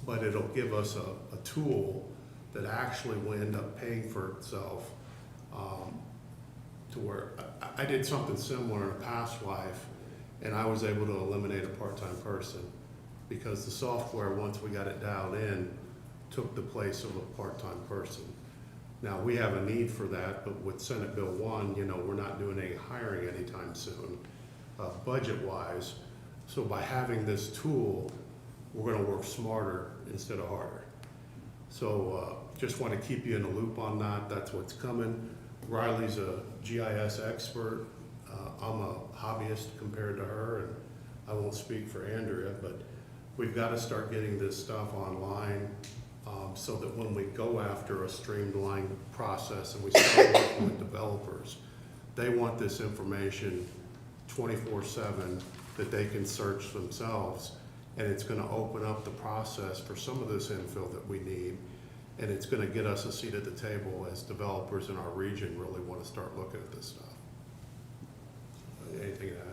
But it'll give us a tool that actually will end up paying for itself, to where I did something similar in a past life, and I was able to eliminate a part-time person because the software, once we got it dialed in, took the place of a part-time person. Now, we have a need for that, but with Senate Bill 1, we're not doing any hiring anytime soon, budget-wise. So by having this tool, we're gonna work smarter instead of harder. So just want to keep you in the loop on that. That's what's coming. Riley's a GIS expert. I'm a hobbyist compared to her, and I won't speak for Andrea, but we've got to start getting this stuff online so that when we go after a streamlined process and we start working with developers, they want this information 24/7 that they can search themselves. And it's gonna open up the process for some of this infill that we need. And it's gonna get us a seat at the table as developers in our region really wanna start looking at this stuff. Anything to add?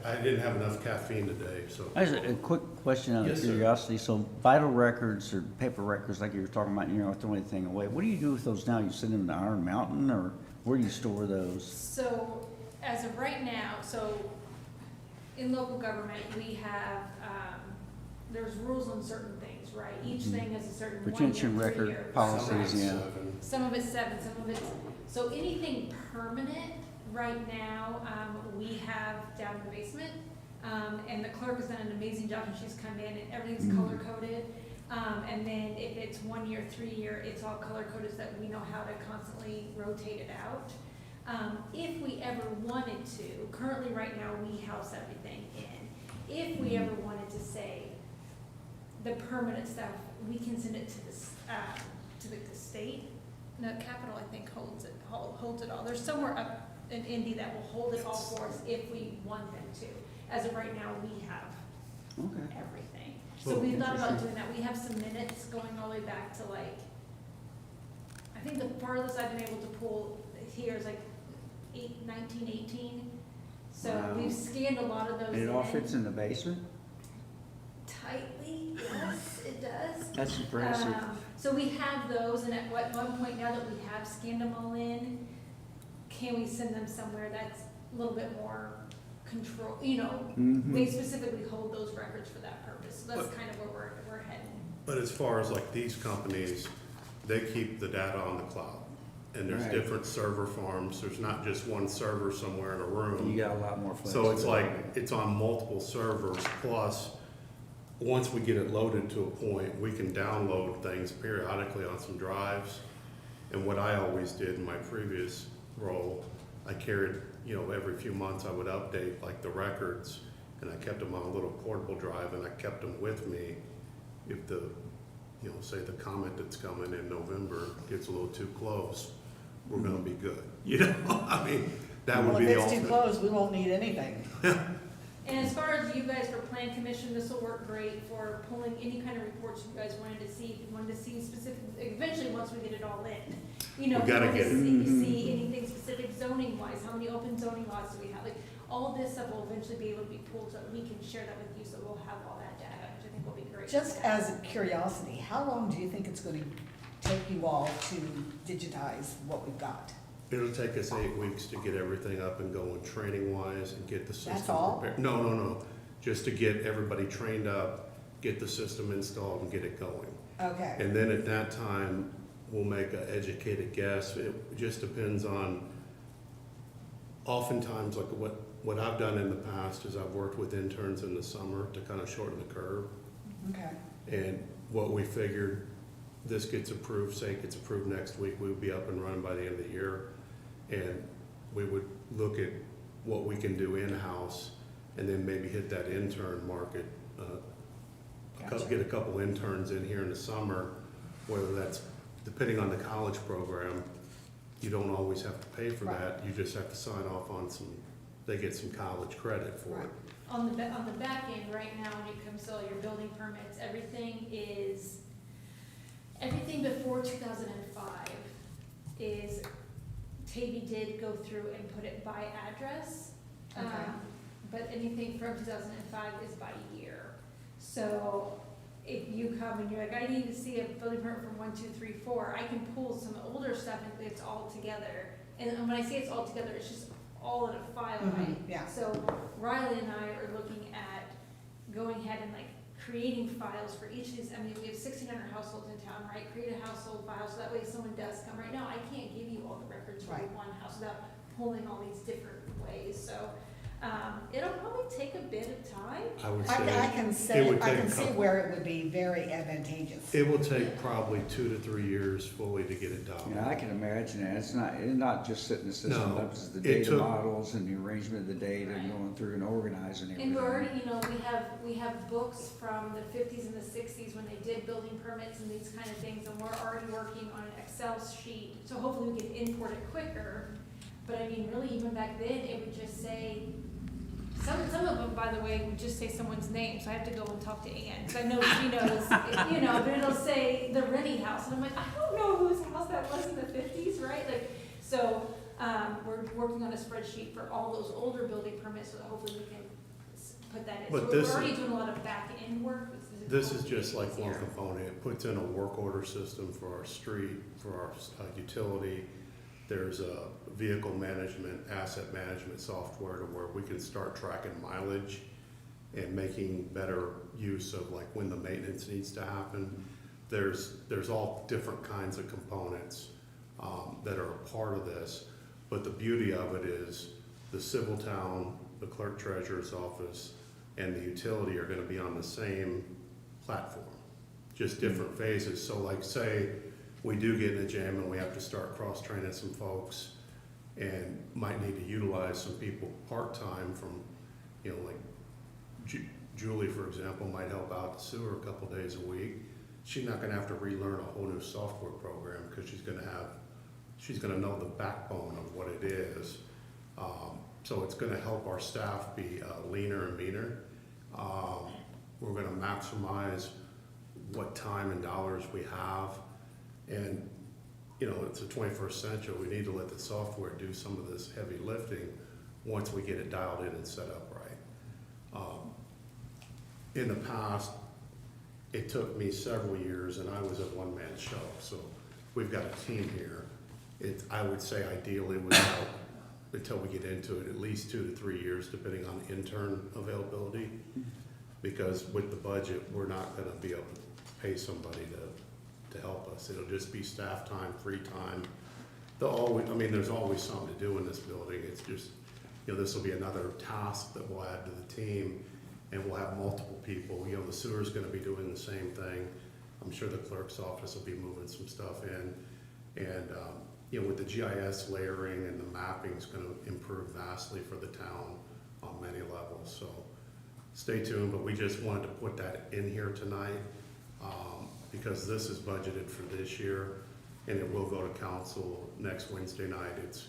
I didn't have enough caffeine today, so. I have a quick question out of Yes, sir. curiosity. So vital records or paper records, like you were talking about, throwing anything away. What do you do with those now? You send them to Iron Mountain, or where do you store those? So, as of right now, in local government, we have, there's rules on certain things, right? Each thing has a certain 1 year, Retention 3 record year. policies, yeah. Some of it's 7, some of it's, so anything permanent, right now, we have down in the basement. And the clerk has done an amazing job, and she's come in, and everything's color coded. And then if it's 1 year, 3 year, it's all color coded so that we know how to constantly rotate it out. If we ever wanted to, currently right now, we house everything in. If we ever wanted to say the permanent stuff, we can send it to the state. No, Capitol, I think, holds it all. There's somewhere up in Indy that will hold it all for us if we want them to. As of right now, we have Okay. everything. So we thought about doing that. We have some minutes going all the way back to like, I think the farthest I've been able to pull here is like 1918. So Wow. we've scanned a lot of those And it all fits in the basement? tightly. Yes, it does. That's impressive. So we have those, and at one point, now that we have scanned them all in, can we send them somewhere that's a little bit more control, you know, they specifically hold those records for that purpose. So that's kind of where we're heading. But as far as like these companies, they keep the data on the cloud. And there's Right. different server farms. There's not just one server somewhere in a room. You got a lot more So flexibility. it's like, it's on multiple servers, plus, once we get it loaded to a point, we can download things periodically on some drives. And what I always did in my previous role, I carried, every few months I would update like the records, and I kept them on a little portable drive, and I kept them with me. If the, say the comment that's coming in November gets a little too close, we're gonna be good. I mean, that would be the Well, if it's too ultimate. close, we won't need anything. And as far as you guys for Plan Commission, this will work great for pulling any kind of reports you guys wanted to see. If you wanted to see specific, eventually, once we get it all in, We gotta if get you it. wanted to see anything specific zoning wise, how many open zoning lots do we have? Like, all this stuff will eventually be able to be pulled, so we can share that with you, so we'll have all that data, which I think will be great. Just as a curiosity, how long do you think it's gonna take you all to digitize what we've got? It'll take us 8 weeks to get everything up and going, training wise, and get the system That's all? prepared. No, just to get everybody trained up, get the system installed and get it going. Okay, And then at that time, we'll make an educated guess. It just depends on, oftentimes, like what I've done in the past is I've worked with interns in the summer to kind of shorten the curve. okay, And what we figured, this gets approved, say it gets approved next week, we would be up and running by the end of the year. And we would look at what we can do in-house, and then maybe hit that intern market. Gotcha. Get a couple interns in here in the summer, whether that's, depending on the college program, you don't always have to pay for Right. that, you just have to sign off on some, they get some college credit for Right. it. On the back end, right now, when it comes to all your building permits, everything before 2005 is, Tavy did go through and put it by address. Okay. But anything from 2005 is by year. So if you come and you're like, I need to see a building permit from 1, 2, 3, 4, I can pull some older stuff and it's all together. And when I say it's all together, it's just all in a file, right? yeah. So Riley and I are looking at going ahead and like creating files for each of these. I mean, we have 1,600 households in town, right? Create a household file, so that way if someone does come. Right now, I can't give you all the records for Right. one house without pulling all these different ways. So it'll probably take a bit of time. I would I say, can it say, would I take can a see couple- where it would be very advantageous. it will take probably 2 to 3 years fully to get it done. Yeah, I can imagine that. It's not just setting the system No, up, it's the it data took- models and the arrangement of the data, Right. going through and organizing everything. And we're already, we have books from the 50s and the 60s when they did building permits and these kind of things, and we're already working on an Excel sheet, so hopefully we can import it quicker. But I mean, really, even back then, it would just say, some of them, by the way, would just say someone's name, so I have to go and talk to Ann, because I know she knows, but it'll say the Rennie house, and I'm like, I don't know whose house that was in the 50s, right? Like, so, we're working on a spreadsheet for all those older building permits, so that hopefully we can put that in. But So this we're already is- doing a lot of back-end work. This is just like one easier. component. It puts in a work order system for our street, for our utility. There's a vehicle management, asset management software to where we can start tracking mileage and making better use of like when the maintenance needs to happen. There's all different kinds of components that are a part of this, but the beauty of it is the civil town, the clerk treasurer's office, and the utility are gonna be on the same platform, just different phases. So like say, we do get in a jam and we have to start cross-training some folks and might need to utilize some people part-time from, you know, like Julie, for example, might help out the sewer a couple days a week. She's not gonna have to relearn a whole new software program because she's gonna know the backbone of what it is. So it's gonna help our staff be leaner and meaner. We're gonna maximize what time and dollars we have. And, you know, it's the 21st century. We need to let the software do some of this heavy lifting once we get it dialed in and set up right. In the past, it took me several years and I was a one-man show. So we've got a team here. I would say ideally without, until we get into it, at least 2 to 3 years, depending on intern availability. Because with the budget, we're not gonna be able to pay somebody to help us. It'll just be staff time, free time. There's always something to do in this building. It's just, you know, this will be another task that we'll add to the team, and we'll have multiple people. You know, the sewer's gonna be doing the same thing. I'm sure the clerk's office will be moving some stuff in. And, you know, with the GIS layering and the mapping's gonna improve vastly for the town on many levels. So stay tuned, but we just wanted to put that in here tonight, because this is budgeted for this year, and it will go to council next Wednesday night. It's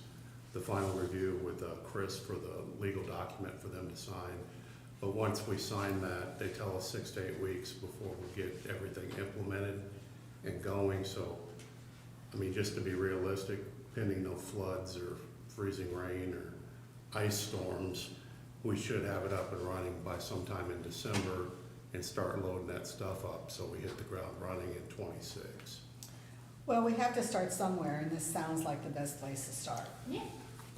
the final review with Chris for the legal document for them to sign. But once we sign that, they tell us 6 to 8 weeks before we get everything implemented and going. So, I mean, just to be realistic, pending no floods or freezing rain or ice storms, we should have it up and running by sometime in December and start loading that stuff up so we hit the ground running in '26. Well, we have to start somewhere, and this sounds like the best place to start. Yeah.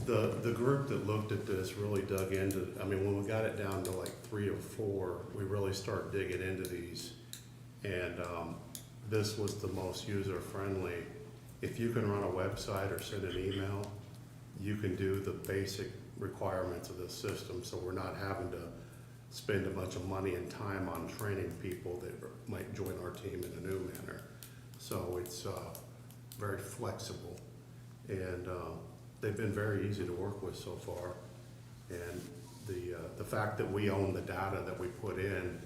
The group that looked at this really dug into, I mean, when we got it down to like 3 or 4, we really started digging into these. And this was the most user-friendly. If you can run a website or send an email, you can do the basic requirements of this system. So we're not having to spend a bunch of money and time on training people that might join our team in a new manner. So it's very flexible. And they've been very easy to work with so far. And the fact that we own the data that we put in,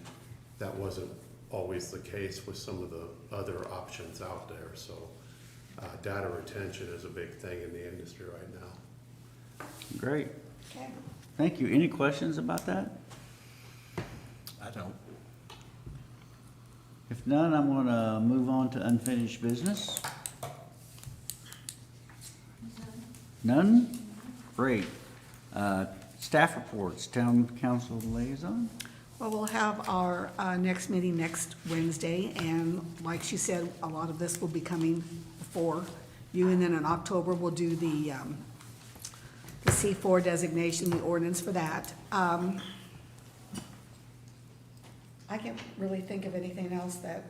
that wasn't always the case with some of the other options out there. So data retention is a big thing in the industry right now. Great. Okay. Thank you. Any questions about that? I don't. If none, I'm gonna move on to unfinished business. None? Great. Staff reports, town council liaison? Well, we'll have our next meeting next Wednesday, and like she said, a lot of this will be coming before you, and then in October, we'll do the C4 designation, the ordinance for that. I can't really think of anything else that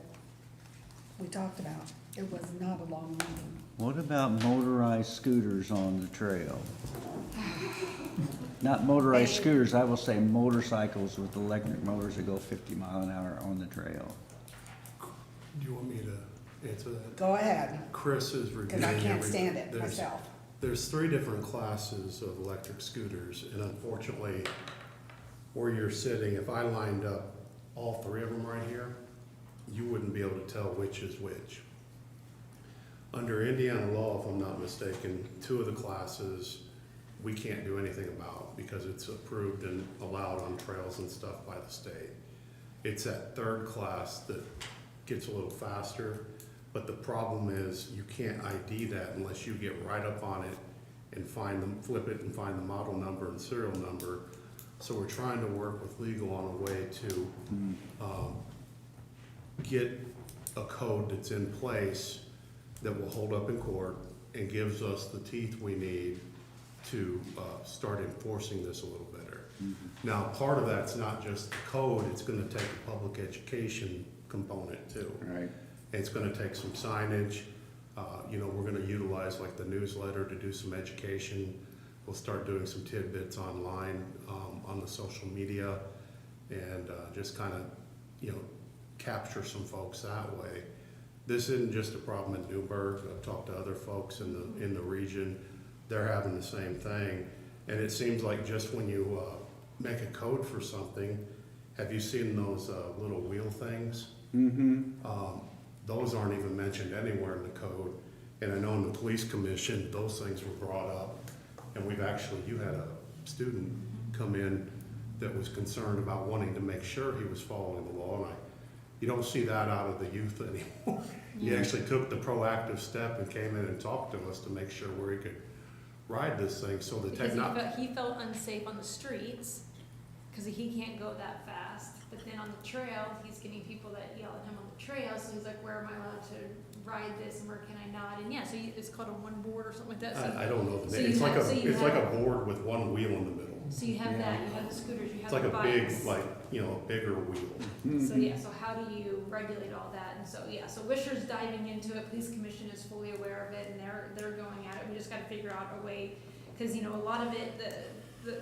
we talked about. It was not a long meeting. What about motorized scooters on the trail? Not motorized Hey. scooters, I will say motorcycles with electric motors that go 50 mile an hour on the trail. Do you want me to answer that? Go ahead, Chris is reviewing. because I can't every- stand it there's- myself. There's 3 different classes of electric scooters, and unfortunately, where you're sitting, if I lined up all 3 of them right here, you wouldn't be able to tell which is which. Under Indiana law, if I'm not mistaken, 2 of the classes we can't do anything about because it's approved and allowed on trails and stuff by the state. It's that 3rd class that gets a little faster, but the problem is you can't ID that unless you get right up on it and find them, flip it and find the model number and serial number. So we're trying to work with legal on a way to get a code that's in place that will hold up in court and gives us the teeth we need to start enforcing this a little better. Now, part of that's not just the code, it's gonna take a public education component too. Right. It's gonna take some signage, you know, we're gonna utilize like the newsletter to do some education. We'll start doing some tidbits online, on the social media, and just kind of, you know, capture some folks that way. This isn't just a problem in Newburgh. I've talked to other folks in the region. They're having the same thing. And it seems like just when you make a code for something, have you seen those little wheel things? Those aren't even mentioned anywhere in the code. And I know in the police commission, those things were brought up. And we've actually, you had a student come in that was concerned about wanting to make sure he was following the law. And you don't see that out of the youth anymore. He actually took the proactive step and came in and talked to us to make sure where he could ride this thing. So the Because technology. he felt unsafe on the streets, because he can't go that fast. But then on the trail, he's getting people that yell at him on the trail, so he's like, where am I allowed to ride this, and where can I not? And yeah, so it's called a one board or something like that. So I don't know the so name. you It's like have- so you it's like have- a board with one wheel in the middle. So you have that, you have the scooters, you It's have like the a big, bikes. like, you know, a bigger wheel. So yeah, so how do you regulate all that? And so, yeah, so Wisher's diving into it, police commission is fully aware of it, and they're going at it. We just gotta figure out a way, cause you know, a lot of it, the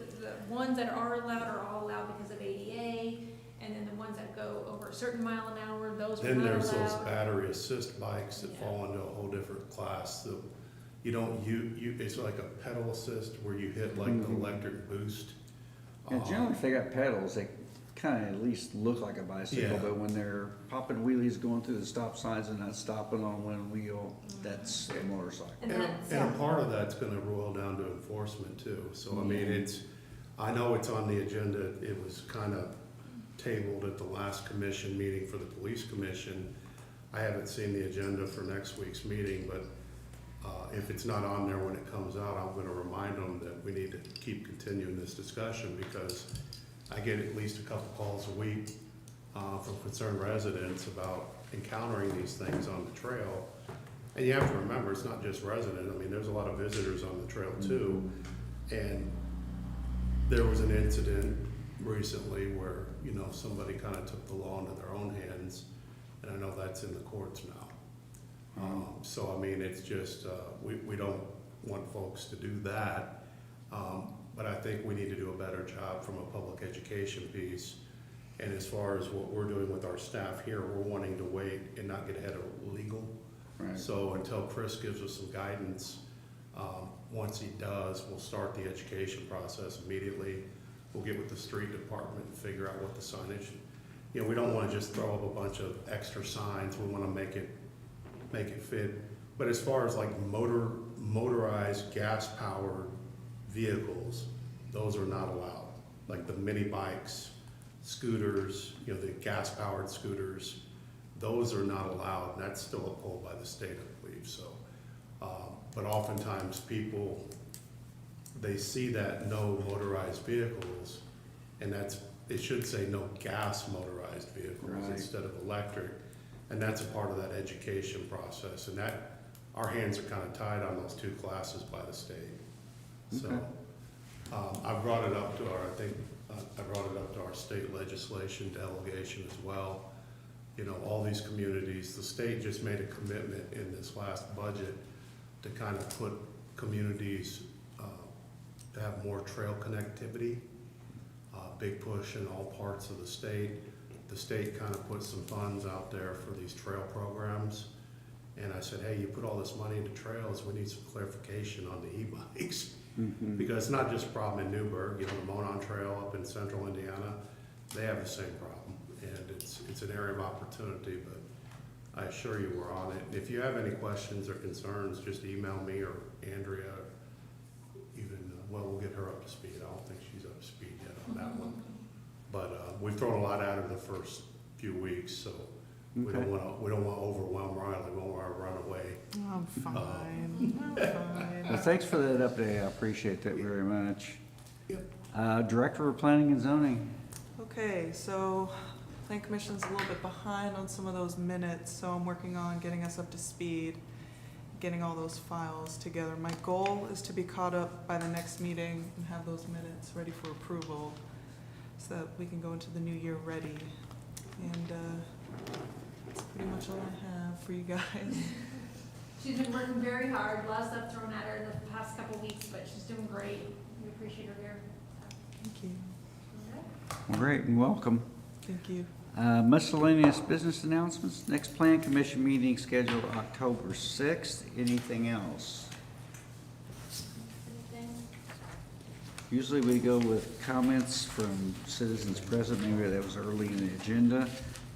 ones that are allowed are all allowed because of ADA, and then the ones that go over a certain mile an hour, those are Then not there's those allowed. battery assist bikes that Yeah. fall into a whole different class. So you don't, it's like a pedal assist where you hit like the electric boost. And generally, if they got pedals, they kind of at least look like a bicycle, Yeah. but when they're popping wheelies, going through the stop signs and not stopping on one wheel, that's a motorcycle. And And that's, a part of that's gonna roll down to enforcement too. So I mean, I know it's on the agenda. It was kind of tabled at the last commission meeting for the police commission. I haven't seen the agenda for next week's meeting, but if it's not on there when it comes out, I'm gonna remind them that we need to keep continuing this discussion, because I get at least a couple calls a week from concerned residents about encountering these things on the trail. And you have to remember, it's not just resident, I mean, there's a lot of visitors on the trail too. And there was an incident recently where, you know, somebody kind of took the law into their own hands, and I know that's in the courts now. So I mean, it's just, we don't want folks to do that. But I think we need to do a better job from a public education piece. And as far as what we're doing with our staff here, we're wanting to wait and not get ahead of legal. Right. So until Chris gives us some guidance, once he does, we'll start the education process immediately. We'll get with the street department and figure out what the signage, you know, we don't wanna just throw up a bunch of extra signs, we wanna make it fit. But as far as like motorized gas-powered vehicles, those are not allowed. Like the mini bikes, scooters, you know, the gas-powered scooters, those are not allowed, and that's still upheld by the state, I believe, so. But oftentimes people, they see that no motorized vehicles, and it should say no gas motorized vehicles Right. instead of electric. And that's a part of that education process, and that, our hands are kind of tied on those two classes by the state. So, Okay. I brought it up to our state legislation delegation as well. You know, all these communities, the state just made a commitment in this last budget to kind of put communities, to have more trail connectivity. Big push in all parts of the state. The state kind of put some funds out there for these trail programs. And I said, hey, you put all this money into trails, we need some clarification on the e-bikes. Because it's not just a problem in Newburgh, you know, the Monon Trail up in central Indiana, they have the same problem. And it's an area of opportunity, but I assure you we're on it. If you have any questions or concerns, just email me or Andrea, or even, well, we'll get her up to speed. I don't think she's up to speed yet on that one. But we've thrown a lot at her the first few weeks, so we don't want to overwhelm Riley. We don't want her to run away. I'm fine, I'm fine. Well, thanks for that update, I appreciate that very much. Yep. Director of Planning and Zoning. Okay, so Plan Commission's a little bit behind on some of those minutes, so I'm working on getting us up to speed. getting all those files together. My goal is to be caught up by the next meeting and have those minutes ready for approval so that we can go into the new year ready. And that's pretty much all I have for you guys. She's been working very hard, a lot of stuff thrown at her in the past couple weeks, but she's doing great. We appreciate her here. Thank you. All Great, and welcome. Thank you. Miscellaneous business announcements. Next Plan Commission meeting scheduled October 6th. Anything else? right. Anything? Usually we go with comments from citizens present. Maybe that was early in the agenda.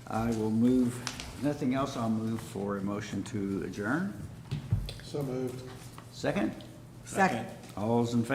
I will move, nothing else, I'll move for a motion to adjourn. So moved. Second? Second. All's in favor?